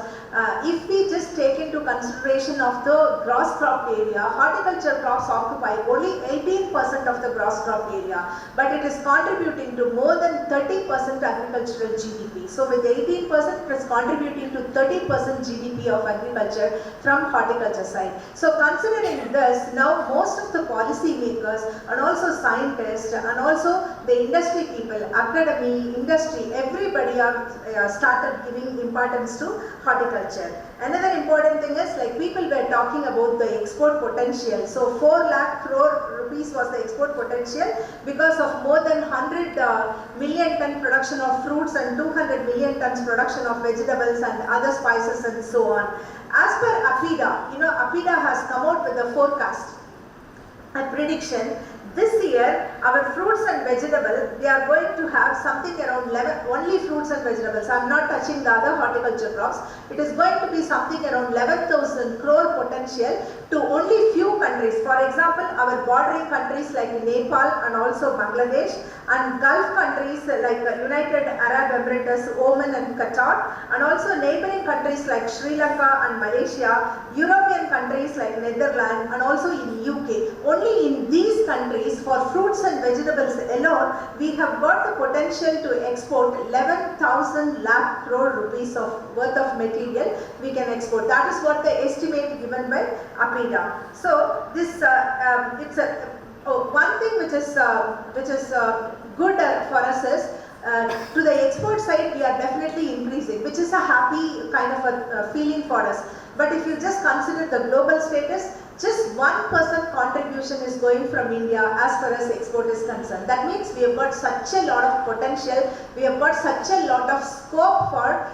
if we just take into consideration of the gross crop area, horticulture crops occupy only 18% of the gross crop area, but it is contributing to more than 30% agricultural GDP. So with 18%, it is contributing to 30% GDP of agriculture from horticulture side. So considering this, now most of the policy makers and also scientists and also the industry people, academy, industry, everybody are started giving importance to horticulture. Another important thing is, people were talking about the export potential. So 4 lakh crore rupees was the export potential because of more than 100 million ton production of fruits and 200 million tons production of vegetables and other spices and so on. As per APIDA, APIDA has come out with a forecast, a prediction. This year, our fruits and vegetables, we are going to have something around 11, only fruits and vegetables. I am not touching the other horticulture crops. It is going to be something around 11,000 crore potential to only few countries. For example, our bordering countries like Nepal and also Bangladesh, and Gulf countries like United Arab Emirates, Oman and Qatar, and also neighboring countries like Sri Lanka and Malaysia, European countries like Netherlands, and also in UK. Only in these countries, for fruits and vegetables alone, we have got the potential to export 11,000 lakh crore rupees of worth of material we can export. That is what the estimate given by APIDA. So this it's one thing which is good for us is to the export side we are definitely increasing, which is a happy kind of a feeling for us. But if you just consider the global status, just 1% contribution is going from India as far as export is concerned. That means we have got such a lot of potential, we have got such a lot of scope for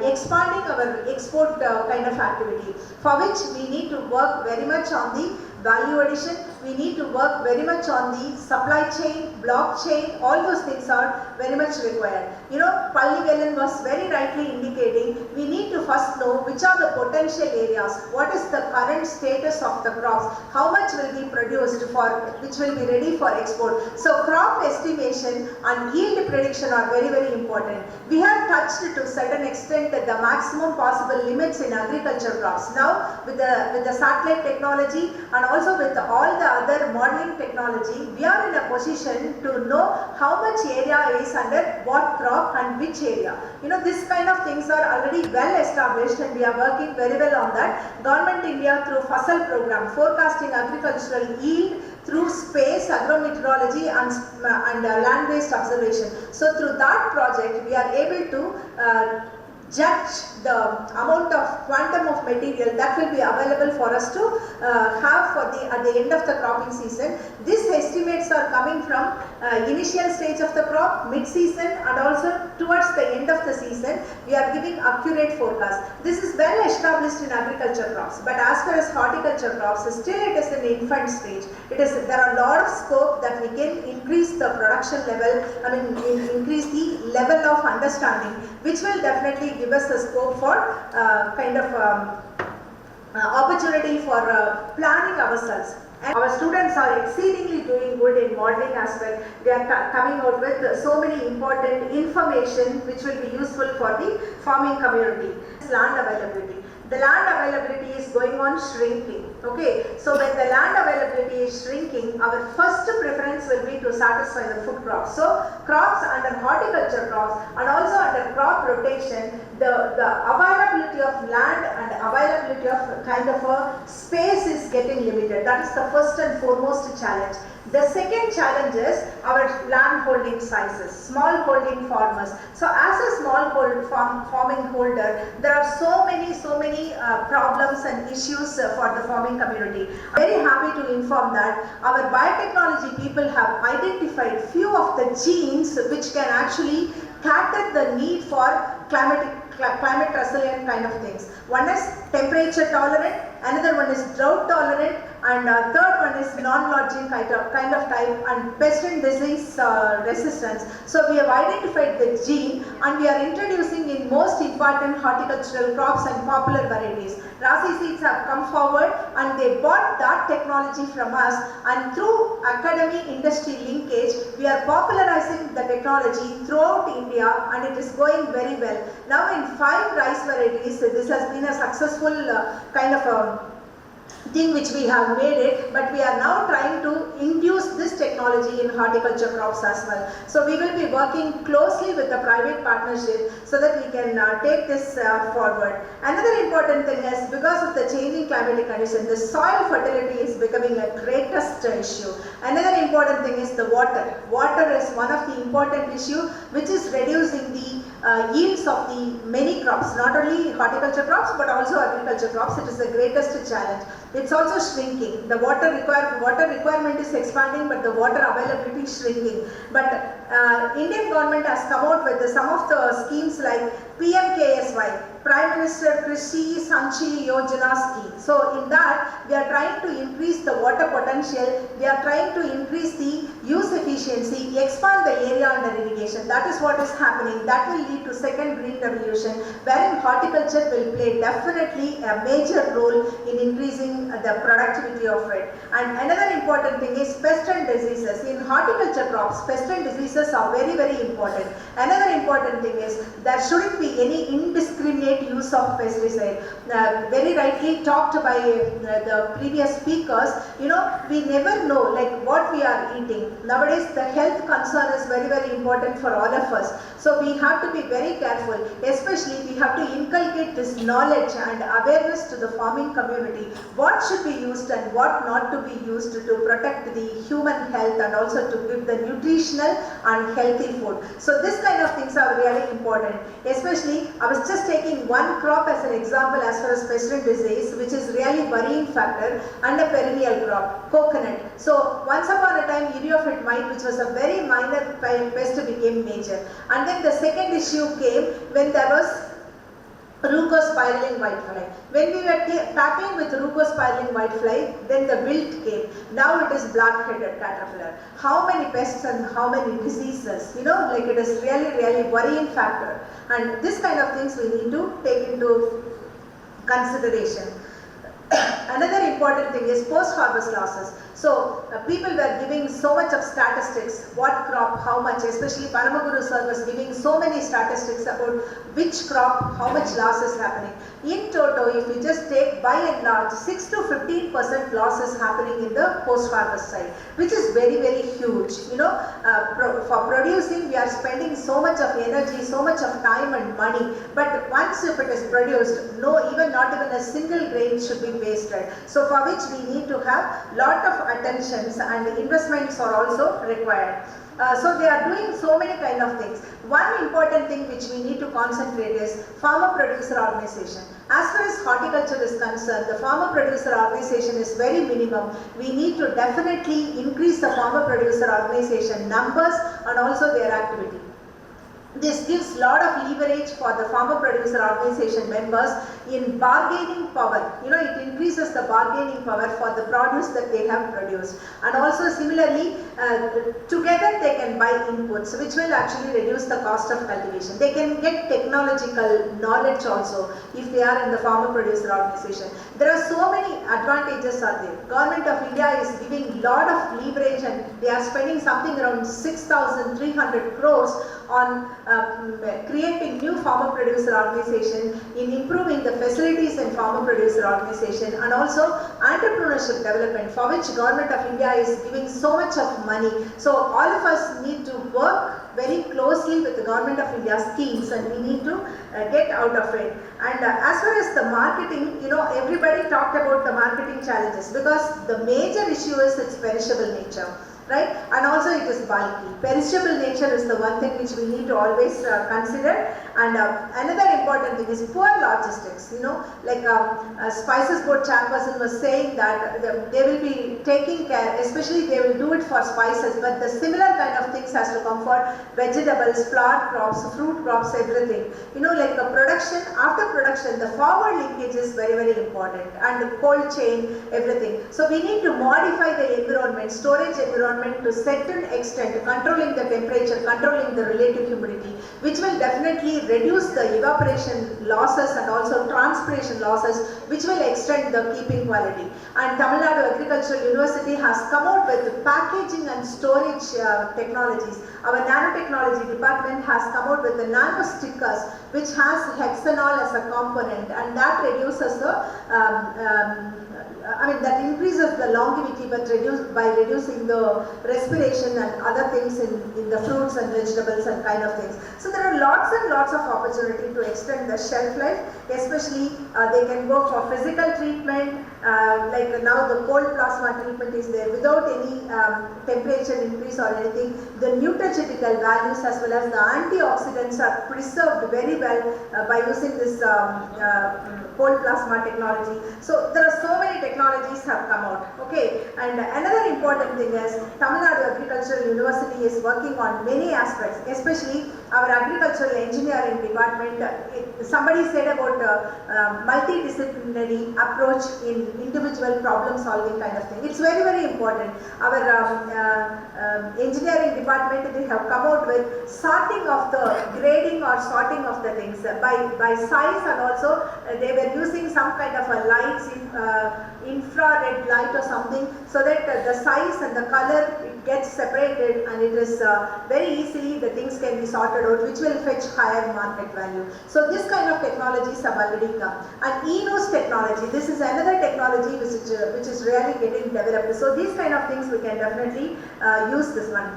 expanding our export kind of activity, for which we need to work very much on the value addition, we need to work very much on the supply chain, blockchain, all those things are very much required. You know, Palli Velan was very rightly indicating, we need to first know which are the potential areas, what is the current status of the crops, how much will be produced for, which will be ready for export. So crop estimation and yield prediction are very, very important. We have touched to a certain extent the maximum possible limits in agriculture crops. Now with the satellite technology and also with all the other modeling technology, we are in a position to know how much area is under what crop and which area. You know, this kind of things are already well established and we are working very well on that. Government India through FASL program, forecasting agricultural yield through space, agrometeorology and land-based observation. So through that project we are able to judge the amount of quantum of material that will be available for us to have for at the end of the cropping season. These estimates are coming from initial stage of the crop, mid-season and also towards the end of the season. We are giving accurate forecast. This is well established in agriculture crops, but as far as horticulture crops, still it is in infant stage. There are a lot of scope that we can increase the production level, increase the level of understanding, which will definitely give us a scope for opportunity for planning ourselves. And our students are exceedingly doing good in modeling as well. They are coming out with so many important information which will be useful for the farming community. Land availability. The land availability is going on shrinking. Okay, so when the land availability is shrinking, our first preference will be to satisfy the food crops. So crops under horticulture crops and also under crop rotation, the availability of land and availability of kind of a space is getting limited. That is the first and foremost challenge. The second challenge is our land holding sizes, small holding farmers. So as a small farming holder, there are so many problems and issues for the farming community. I'm very happy to inform that our biotechnology people have identified few of the genes which can actually cater the need for climate resilient kind of things. One is temperature tolerant, another one is drought tolerant, and third one is non-lodging kind of type, and pest and disease resistance. So we have identified the gene and we are introducing in most important horticultural crops and popular varieties. Rasi Seeds have come forward and they bought that technology from us, and through academy industry linkage we are popularizing the technology throughout India and it is going very well. Now in 5 rice varieties, this has been a successful kind of thing which we have made it, but we are now trying to infuse this technology in horticulture crops as well. So we will be working closely with the private partnership so that we can take this forward. Another important thing is, because of the changing climatic condition, the soil fertility is becoming a greatest issue. Another important thing is the water. Water is one of the important issue which is reducing the yields of the many crops, not only horticulture crops but also agriculture crops. It is the greatest challenge. It's also shrinking. The water requirement is expanding, but the water availability is shrinking. But Indian government has come out with some of the schemes like PMKSY, Prime Minister Krishi Sanchi Yojana scheme. So in that we are trying to increase the water potential, we are trying to increase the use efficiency efficiency, expand the area under irrigation. That is what is happening. That will lead to second green revolution, wherein horticulture will play definitely a major role in increasing the productivity of it. And another important thing is pest and diseases. In horticulture crops, pest and diseases are very, very important. Another important thing is there shouldn't be any indiscriminate use of pesticide. Very rightly talked by the previous speakers, we never know like what we are eating. Nowadays the health concern is very, very important for all of us. So we have to be very careful, especially we have to inculcate this knowledge and awareness to the farming community. What should be used and what not to be used to protect the human health and also to give the nutritional and healthy food. So this kind of things are really important. Especially, I was just taking one crop as an example as far as pest and disease, which is really worrying factor, and a perennial crop, coconut. So once upon a time, Eriophyte mite, which was a very minor pest, became major. And then the second issue came when there was Rucospirillin whitefly. When we were tackling with Rucospirillin whitefly, then the wilt came. Now it is black-headed caterpillar. How many pests and how many diseases? Like it is really, really worrying factor. And this kind of things we need to take into consideration. Another important thing is post-harvest losses. So people were giving so much of statistics, what crop, how much, especially Paramaguru sir was giving so many statistics about which crop, how much loss is happening. In total, if we just take by and large, 6 to 15% loss is happening in the post-harvest side, which is very, very huge. For producing, we are spending so much of energy, so much of time and money, but once if it is produced, not even a single grain should be wasted. So for which we need to have lot of attentions and investments are also required. So they are doing so many kind of things. One important thing which we need to concentrate is farmer-producer organization. As far as horticulture is concerned, the farmer-producer organization is very minimum. We need to definitely increase the farmer-producer organization numbers and also their activity. This gives a lot of leverage for the farmer-producer organization members in bargaining power. It increases the bargaining power for the produce that they have produced. And also similarly, together they can buy inputs, which will actually reduce the cost of cultivation. They can get technological knowledge also if they are in the farmer-producer organization. There are so many advantages are there. Government of India is giving lot of leverage and they are spending something around 6,300 crores on creating new farmer-producer organization, in improving the facilities in farmer-producer organization, and also entrepreneurship development, for which Government of India is giving so much of money. So all of us need to work very closely with the Government of India schemes, and we need to get out of it. And as far as the marketing, everybody talked about the marketing challenges, because the major issue is its perishable nature. Right? And also it is bulky. Perishable nature is the one thing which we need to always consider. And another important thing is poor logistics. Like Spices Board chairperson was saying that they will be taking care, especially they will do it for spices, but the similar kind of things has to come for vegetables, flower crops, fruit crops, everything. Like the production, after production, the forward linkage is very, very important, and the cold chain, everything. So we need to modify the environment, storage environment, to certain extent, controlling the temperature, controlling the relative humidity, which will definitely reduce the evaporation losses and also transpiration losses, which will extend the keeping quality. And Tamil Nadu Agricultural University has come out with packaging and storage technologies. Our nanotechnology department has come out with the nano stickers, which has hexanol as a component, and that reduces the that increases the longevity, but by reducing the respiration and other things in the fruits and vegetables and kind of things. So there are lots and lots of opportunity to extend the shelf life, especially they can go for physical treatment, like now the cold plasma treatment is there without any temperature increase or anything. The nutraceutical values as well as the antioxidants are preserved very well by using this cold plasma technology. So there are so many technologies have come out. Okay, and another important thing is Tamil Nadu Agricultural Agricultural University is working on many aspects, especially our agricultural engineering department. Somebody said about multidisciplinary approach in individual problem solving kind of thing. It's very, very important. Our engineering department, they have come out with sorting of the grading or sorting of the things by size, and also they were using some kind of a lights in infrared light or something, so that the size and the color, it gets separated, and it is very easily the things can be sorted out, which will fetch higher market value. So this kind of technologies have already come. And e-news technology, this is another technology which is really getting developed. So these kind of things we can definitely use this one.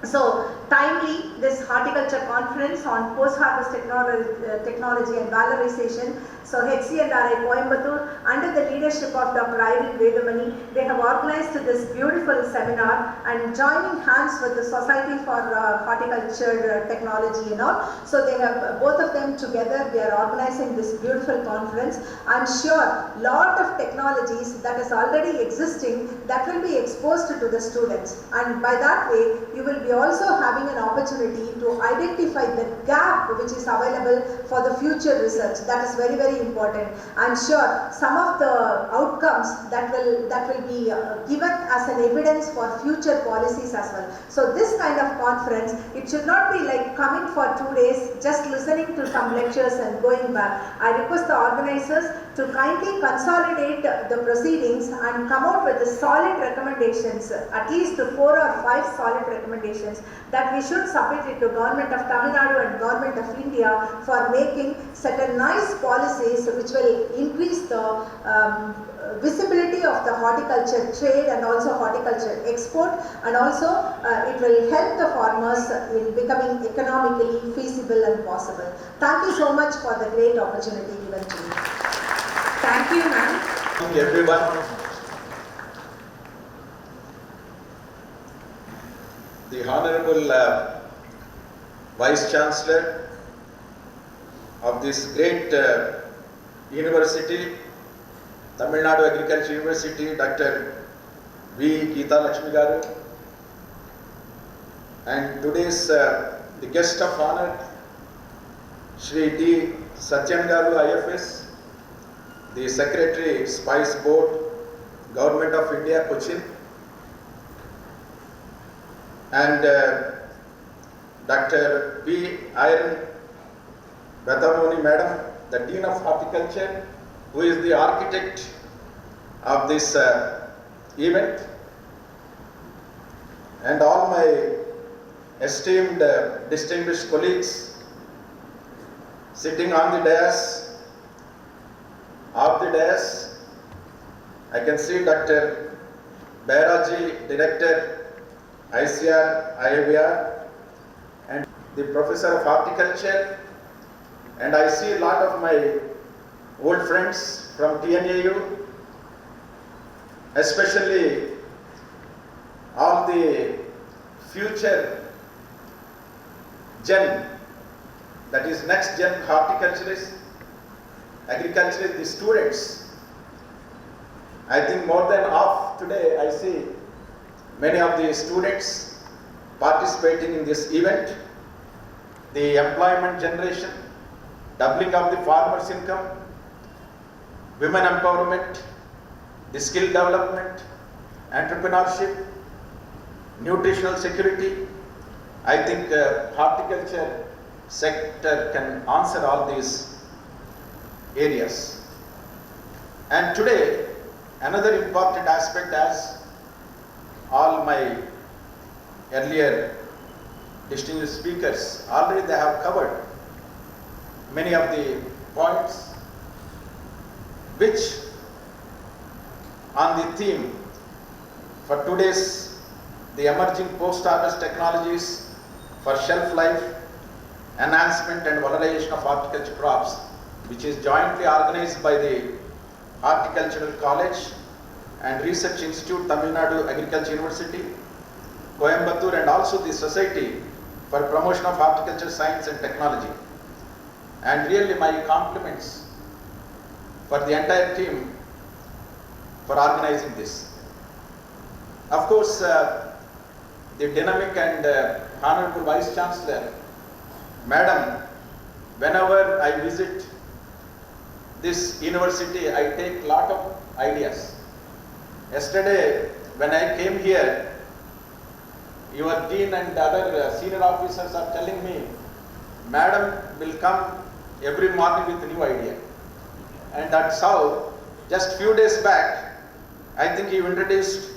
So timely, this horticulture conference on post-harvest technology and valorization. So HCLRI Coimbatore, under the leadership of Dr. Irene Vedamani, they have organized this beautiful seminar and joining hands with the Society for Horticulture Technology and all. So they have both of them together, they are organizing this beautiful conference. I'm sure lot of technologies that is already existing, that will be exposed to the students, and by that way you will be also having an opportunity to identify the gap which is available for the future research. That is very, very important. I'm sure some of the outcomes that will be given as an evidence for future policies as well. So this kind of conference, it should not be like coming for 2 days, just listening to some lectures and going back. I request the organizers to kindly consolidate the proceedings and come out with the solid recommendations, at least 4 or 5 solid recommendations, that we should submit it to Government of Tamil Nadu and Government of India for making certain nice policies which will increase the visibility of the horticulture trade and also horticulture export, and also it will help the farmers in becoming economically feasible and possible. Thank you so much for the great opportunity given to me. Thank you, ma'am. Thank you, everyone. The Honorable Vice Chancellor of this great university, Tamil Nadu Agriculture University, Dr. V. Geeta Lakshmi Garu, and today's the guest of honor, Shri D. Satyan Garu, IFS, the Secretary, Spice Board, Government of India, Cochin, and Dr. V. Irene Vedamani Madam, the Dean of Horticulture, who is the architect of this event, and all my esteemed distinguished colleagues sitting on the dais, of the dais. I can see Dr. Bairaji, Director, ICR, IAVR, and the Professor of Horticulture, and I see a lot of my old friends from TNAU, especially all the future gen, that is next gen horticulturists, agriculturists, the students. I think more than half today I see many of the students participating in this event. The employment generation, doubling of the farmers' income, women empowerment, the skill development, entrepreneurship, nutritional security. I think horticulture sector can answer all these areas. And today, another important aspect, as all my earlier distinguished speakers already they have covered many of the points which on the theme for today's the emerging post-harvest technologies for shelf life, enhancement and valorization of horticulture crops, which is jointly organized by the Horticultural College and Research Institute, Tamil Nadu Agriculture University, Coimbatore, and also the Society for Promotion of Horticulture Science and Technology. And really my compliments for the entire team for organizing this. Of course, the dynamic and Honorable Vice Chancellor, Madam, whenever I visit this university, I take lot of ideas. Yesterday, when I came here, your dean and other senior officers are telling me, Madam will come every morning with a new idea. And that's how, just few days back, I think you introduced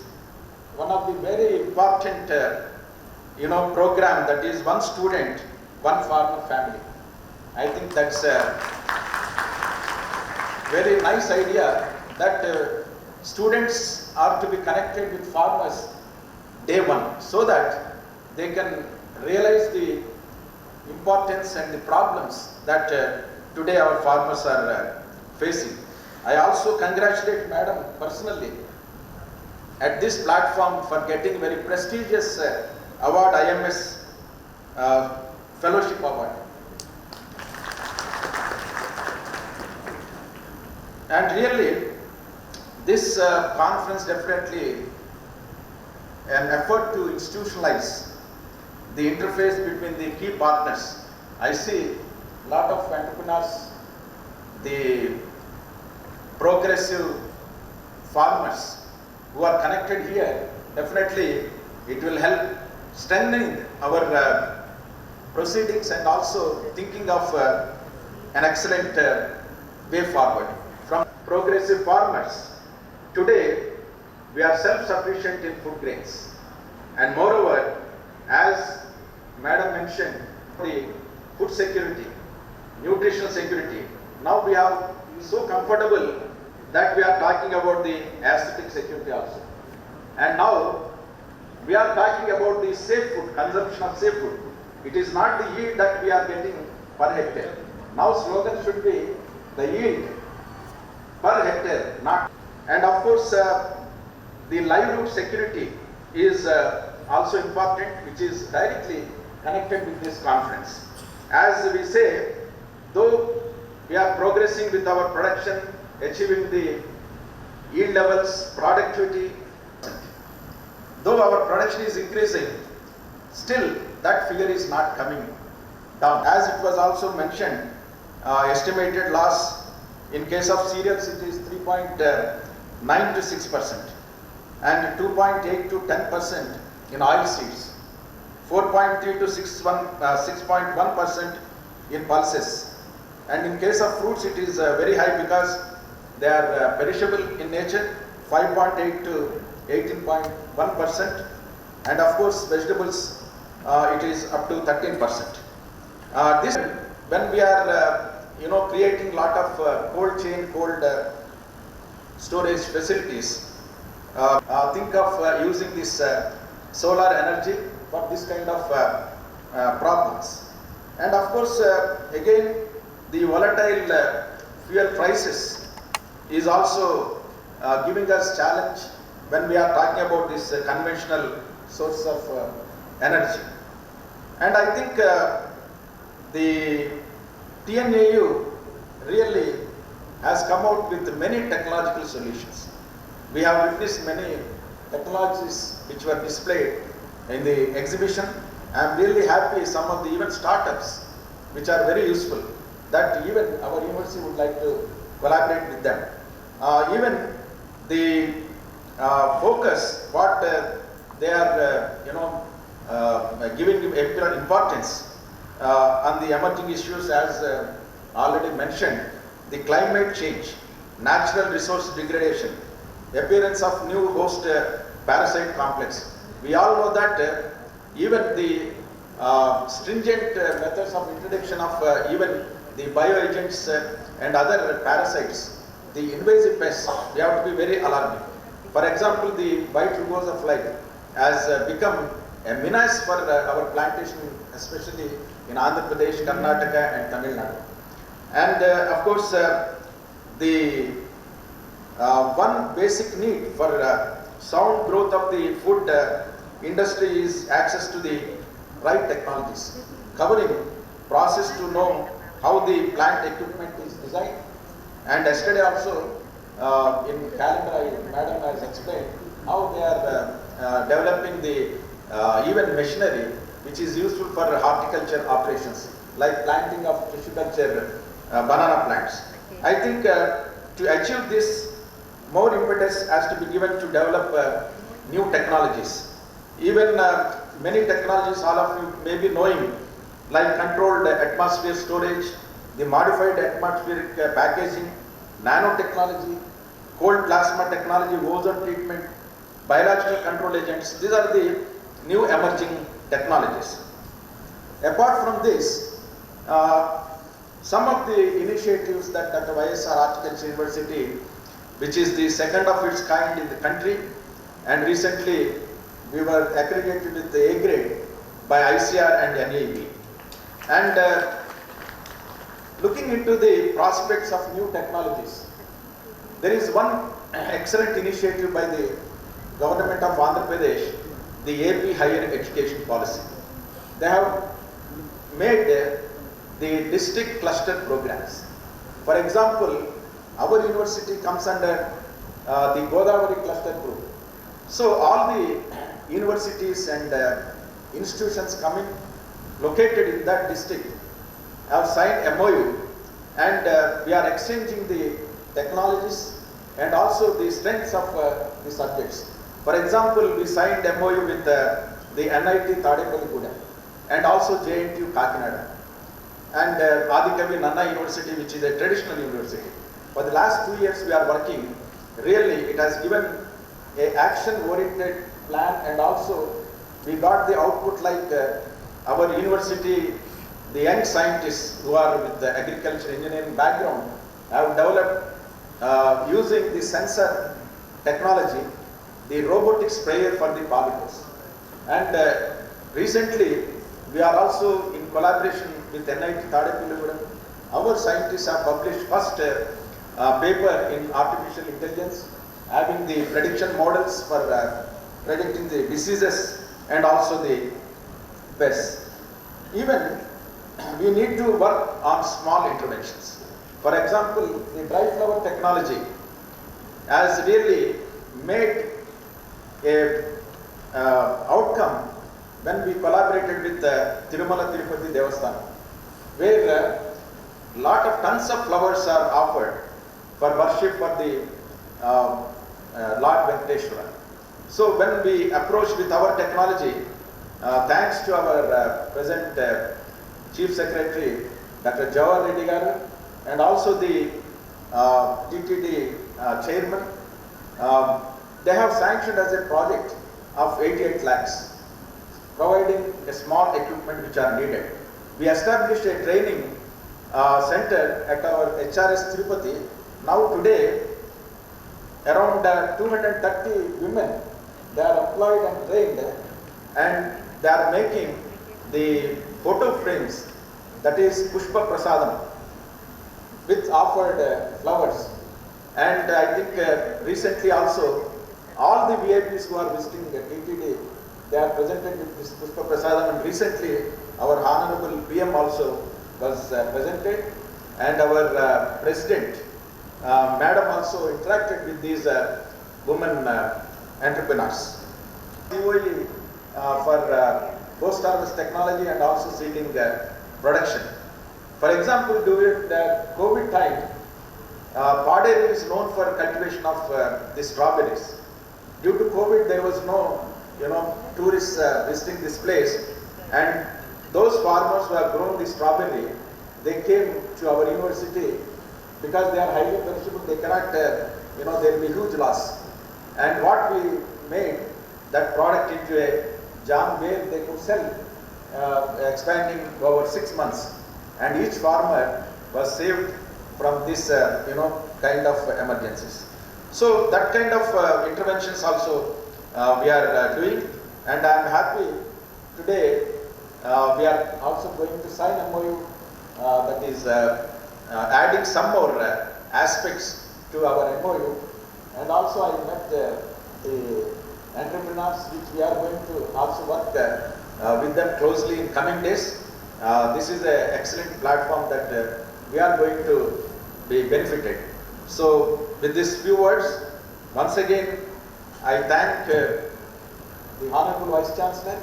one of the very important program, that is one student, one farmer family. I think that's a very nice idea, that students are to be connected with farmers day one, so that they can realize the importance and the problems that today our farmers are facing. I also congratulate Madam personally at this platform for getting very prestigious award, IMS Fellowship Award. And really, this conference definitely an effort to institutionalize the interface between the key partners. I see a lot of entrepreneurs, the progressive farmers who are connected here. Definitely it will help strengthening our proceedings and also thinking of an excellent way forward. From progressive farmers, today we are self-sufficient in food grains, and moreover, as Madam mentioned, the food security, nutritional security, now we are so comfortable that we are talking about the aesthetic security also. And now we are talking about the safe food, consumption of safe food. It is not the yield that we are getting per hectare. Now slogan should be the yield per hectare, not. And of course, the livelihood security is also important, which is directly connected with this conference. As we say, though we are progressing with our production, achieving the yield levels, productivity, though our production is increasing, still that figure is not coming down. As it was also mentioned, estimated loss in case of cereals, it is 3.9 to 6%, and 2.8 to 10% in oil seeds, 4.3 to 6.1% in pulses. And in case of fruits, it is very high because they are perishable in nature, 5.8 to 18.1%. And of course, vegetables, it is up to 13%. This, when we are, creating lot of cold chain, cold storage facilities, think of using this solar energy for this kind of problems. And of course, again, the volatile fuel prices is also giving us challenge when we are talking about this conventional source of energy. And I think the TNAU really has come out with many technological solutions. We have witnessed many technologies which were displayed in the exhibition. I am really happy some of the even startups which are very useful, that even our university would like to collaborate with them. Even the focus, what they are giving importance on the emerging issues, as already mentioned, the climate change, natural resource degradation, appearance of new host parasite complex. We all know that even the stringent methods of introduction of even the bioagents and other parasites, the invasive pests, we have to be very alarming. For example, the white rugosa fly has become a menace for our plantation, especially in Andhra Pradesh, Karnataka and Tamil Nadu. And of course, the one basic need for sound growth of the food industry is access to the right technologies, covering process to know how the plant equipment is designed. And yesterday also in calendar, Madam has explained how they are developing the even machinery which is useful for horticulture operations like planting of tissue culture banana plants. I think to achieve this, more impetus has to be given to develop new technologies. Even many technologies all of you may be knowing, like controlled atmosphere storage, the modified atmospheric packaging, nanotechnology, cold plasma technology, ozone treatment, biological control agents. These are the new emerging technologies. Apart from this, some of the initiatives that Dr. YSR Horticulture University, which is the second of its kind in the country, and recently we were accredited with the A grade by ICR and NAB. And looking into the prospects of new technologies, there is one excellent initiative by the government of Andhra Pradesh, the AP Higher Education Policy. They have made the district cluster programs. For example, our university comes under the Godavari cluster group. So all the universities and institutions coming located in that district have signed MOU, and we are exchanging the technologies and also the strengths of the subjects. For example, we signed MOU with the NIT Tadepalli and also JNTU Kakinada and Adikavi Nanna University, which is a traditional university. For the last 2 years we are working. Really, it has given a action-oriented plan, and also we got the output like our university, the young scientists who are with the agriculture engineering background have developed using the sensor technology, the robotic sprayer for the pollinators. And recently, we are also in collaboration with NIT Tadepalli. Our scientists have published first paper in artificial intelligence, having the prediction models for predicting the diseases and also the pests. Even we need to work on small interventions. For example, the dry flower technology has really made a outcome when we collaborated with Tirumala Tirupati Devasthanam, where lot of tons of flowers are offered for worship for the Lord Venkateshwara. So when we approached with our technology, thanks to our present Chief Secretary, Dr. Jawahar Reddy Garu, and also the TTD Chairman, they have sanctioned as a project of 88 lakhs, providing a small equipment which are needed. We established a training center at our HRS Tirupati. Now today, around 230 women, they are employed and trained, and they are making the photo frames, that is Pushpa Prasadam, with offered flowers. And I think recently also, all the VIPs who are visiting the TTD, they are presented with this Pushpa Prasadam, and recently our Honorable PM also was presented, and our President, Madam also interacted with these women entrepreneurs. COE for post-harvest technology and also seeding production. For example, during the COVID time, Paderi is known for cultivation of the strawberries. Due to COVID, there was no, tourists visiting this place, and those farmers who have grown the strawberry, they came to our university because they are highly perishable. They cannot, there will be huge loss. And what we made that product into a jam where they could sell, expanding over 6 months, and each farmer was saved from this, kind of emergencies. So that kind of interventions also we are doing, and I am happy today we are also going to sign a MOU that is adding some more aspects to our MOU, and also I met the entrepreneurs which we are going to also work with them closely in coming days. This is an excellent platform that we are going to be benefited. So with these few words, once again I thank the Honorable Vice Chancellor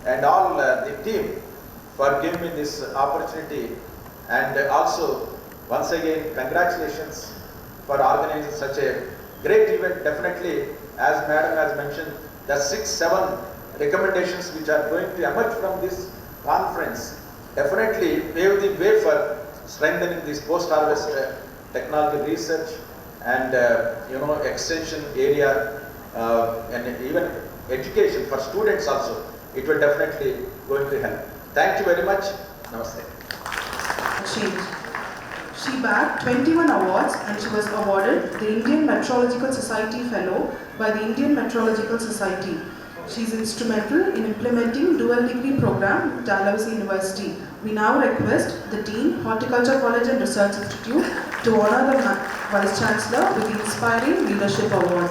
and all the team for giving me this opportunity, and also once again congratulations for organizing such a great event. Definitely, as Madam has mentioned, the 6-7 recommendations which are going to emerge from this conference definitely pave the way for strengthening this post-harvest technology research and extension area and even education for students also. It will definitely going to help. Thank you very much. Namaste. She bagged 21 awards and she was awarded the Indian Meteorological Society Fellow by the Indian Meteorological Society. She is instrumental in implementing dual degree program with Dalhousie University. We now request the Dean, Horticulture College and Research Institute to honor the Vice Chancellor with the Inspiring Leadership Award.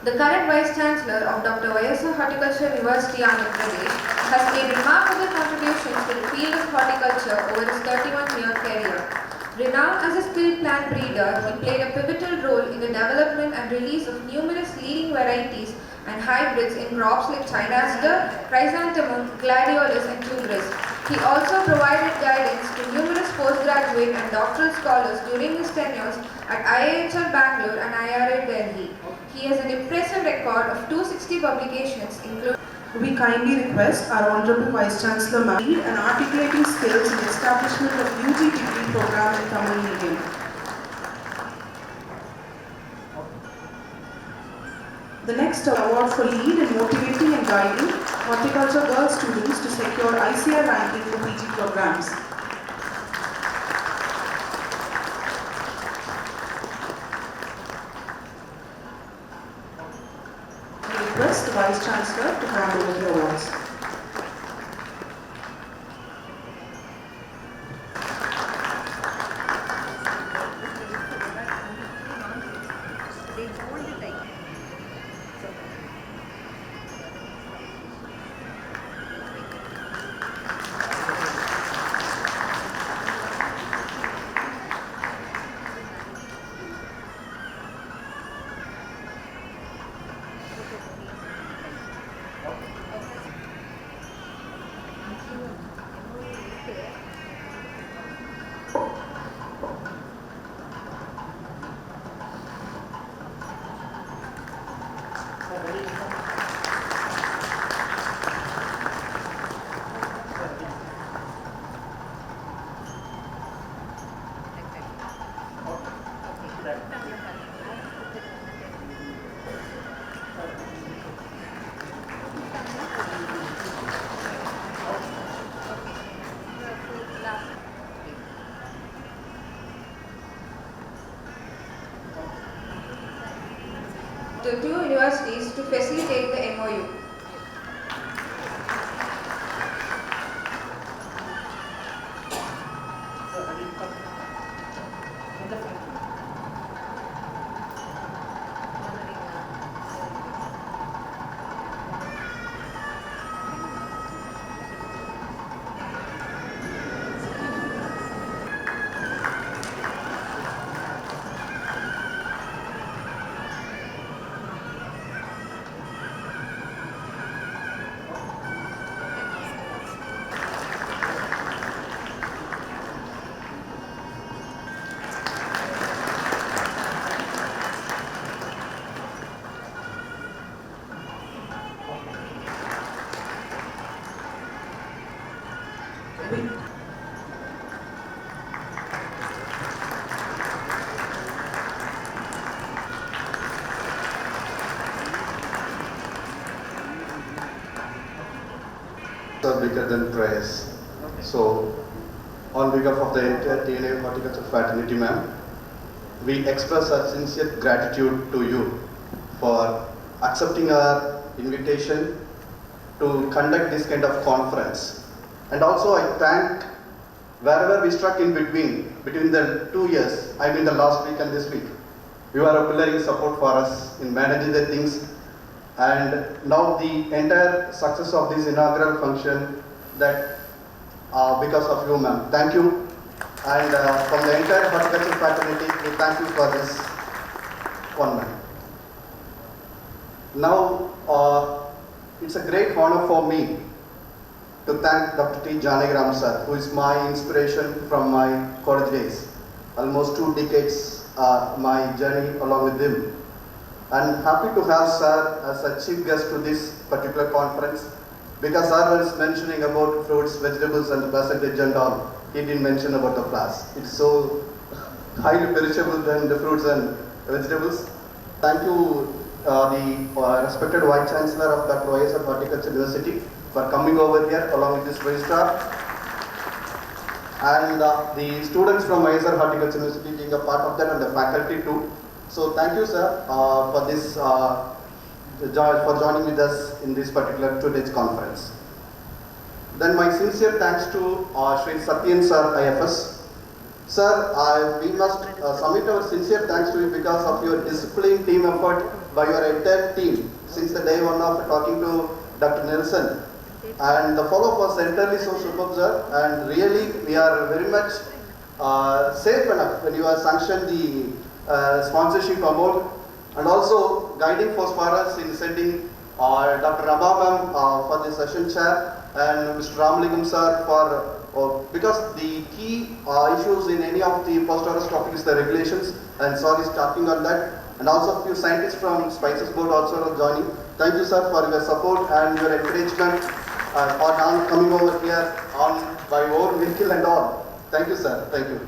The current Vice Chancellor of Dr. Y.S.R. Horticulture University, Andhra Pradesh, has made remarkable contributions to the field of horticulture over his 31-year career. Renowned as a skilled plant breeder, he played a pivotal role in the development and release of numerous leading varieties and hybrids in crops like China aster, chrysanthemum, gladiolus and tuberous. He also provided guidance to numerous postgraduate and doctoral scholars during his tenures at IIHR Bangalore and IRA Delhi. He has an impressive record of 260 publications, including. We kindly request our Honorable Vice Chancellor Ma'am lead and articulating skills in the establishment of UG degree program in Tamil medium. The next award for lead in motivating and guiding horticulture girl students to secure ICR ranking for PG programs. I request the Vice Chancellor to hand over the awards. To two universities to facilitate the MOU. Are bigger than prayers. So, on behalf of the entire TNAU Horticulture Fraternity, ma'am, we express our sincere gratitude to you for accepting our invitation to conduct this kind of conference. And also I thank wherever we struck in between the 2 years, I mean the last week and this week, you are a pillar in support for us in managing the things. And now the entire success of this inaugural function, that because of you, ma'am. Thank you. And from the entire horticulture fraternity, we thank you for this. one man. Now, it's a great honor for me to thank Dr. T. Janagram sir, who is my inspiration from my college days. Almost 2 decades my journey along with him. And happy to have sir as a chief guest to this particular conference, because sir was mentioning about fruits, vegetables and the percentage and all. He didn't mention about the flowers. It's so highly perishable than the fruits and vegetables. Thank you the respected Vice Chancellor of Dr. YSR Horticulture University for coming over here along with this registrar, and the students from YSR Horticulture University being a part of that, and the faculty too. So thank you sir for this for joining with us in this particular today's conference. Then my sincere thanks to Sri Satyan sir, IFS. Sir, we must submit our sincere thanks to you because of your disciplined team effort by your entire team since the day one of talking to Dr. Nelson. And the follow-up was entirely so superb, sir. And really, we are very much safe enough when you have sanctioned the sponsorship amount, and also guiding force for us in sending Dr. Rabha ma'am for the session chair, and Mr. Ramalingam sir for because the key issues in any of the post-hours topic is the regulations, and sir is talking on that, and also a few scientists from Spices Board also are joining. Thank you sir for your support and your encouragement on coming over here on by own vehicle and all. Thank you sir, thank you.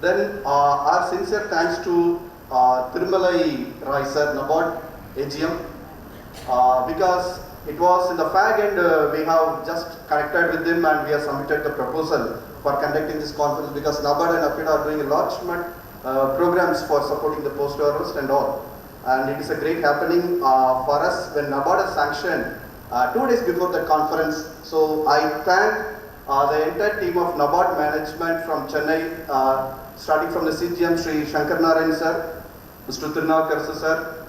Then our sincere thanks to Thirumalai Roy sir, NABARD AGM, because it was in the fag end we have just connected with him and we have submitted the proposal for conducting this conference, because NABARD and APIDA are doing a large programs for supporting the post-harvest and all. And it is a great happening for us when NABARD has sanctioned 2 days before the conference. So I thank the entire team of NABARD management from Chennai, starting from the CGM Sri Shankar Narayan sir, Mr. Tirunakar sir,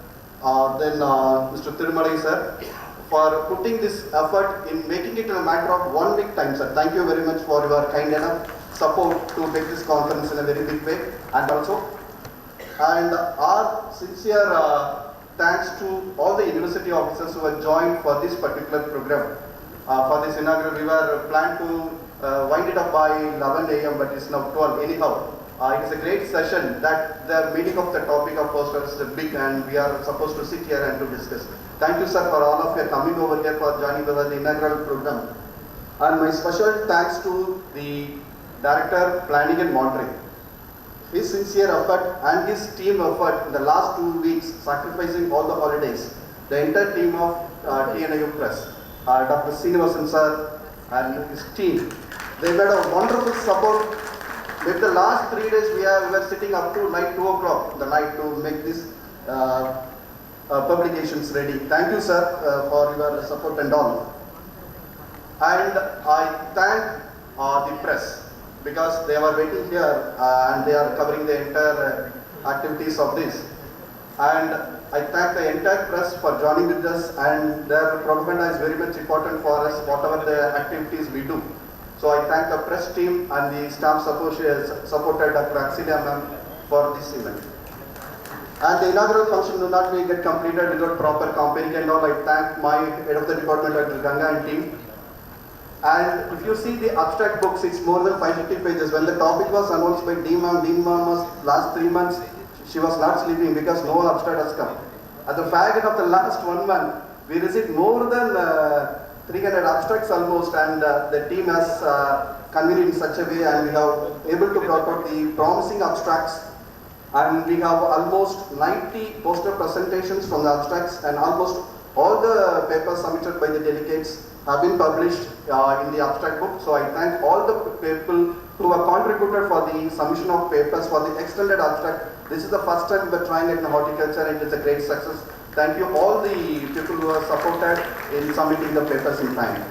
then Mr. Thirumalai sir, for putting this effort in making it a matter of 1 week time, sir. Thank you very much for your kind enough support to make this conference in a very big way. And our sincere thanks to all the university officers who have joined for this particular program. For this inaugural, we were planned to wind it up by 11 a.m. but it's now 12. Anyhow, it is a great session that the meaning of the topic of posters is big, and we are supposed to sit here and to discuss. Thank you sir for all of you coming over here for joining the inaugural program. And my special thanks to the Director Planning and Monitoring. His sincere effort and his team effort in the last 2 weeks, sacrificing all the holidays. The entire team of TNAU Press, Dr. Srinivasan sir and his team, they made a wonderful support. With the last 3 days we were sitting up to night 2 o'clock the night to make this publications ready. Thank you sir for your support and all. And I thank the press, because they were waiting here and they are covering the entire activities of this. And I thank the entire press for joining with us, and their propaganda is very much important for us, whatever the activities we do. So I thank the press team and the staff supported Dr. Axilia ma'am for this event. And the inaugural function do not get completed without proper comparing and all. I thank my head of the department, Dr. Ganga and team. And if you see the abstract books, it's more than 550 pages. When the topic was announced by Dean ma'am was last 3 months, she was not sleeping because no abstract has come. At the fag end of the last 1 month, we received more than 300 abstracts almost, and the team has convened in such a way, and we have able to brought out the promising abstracts. And we have almost 90 poster presentations from the abstracts, and almost all the papers submitted by the delegates have been published in the abstract book. So I thank all the people who have contributed for the submission of papers for the extended abstract. This is the first time we are trying it in horticulture, and it's a great success. Thank you all the people who have supported in submitting the papers in time.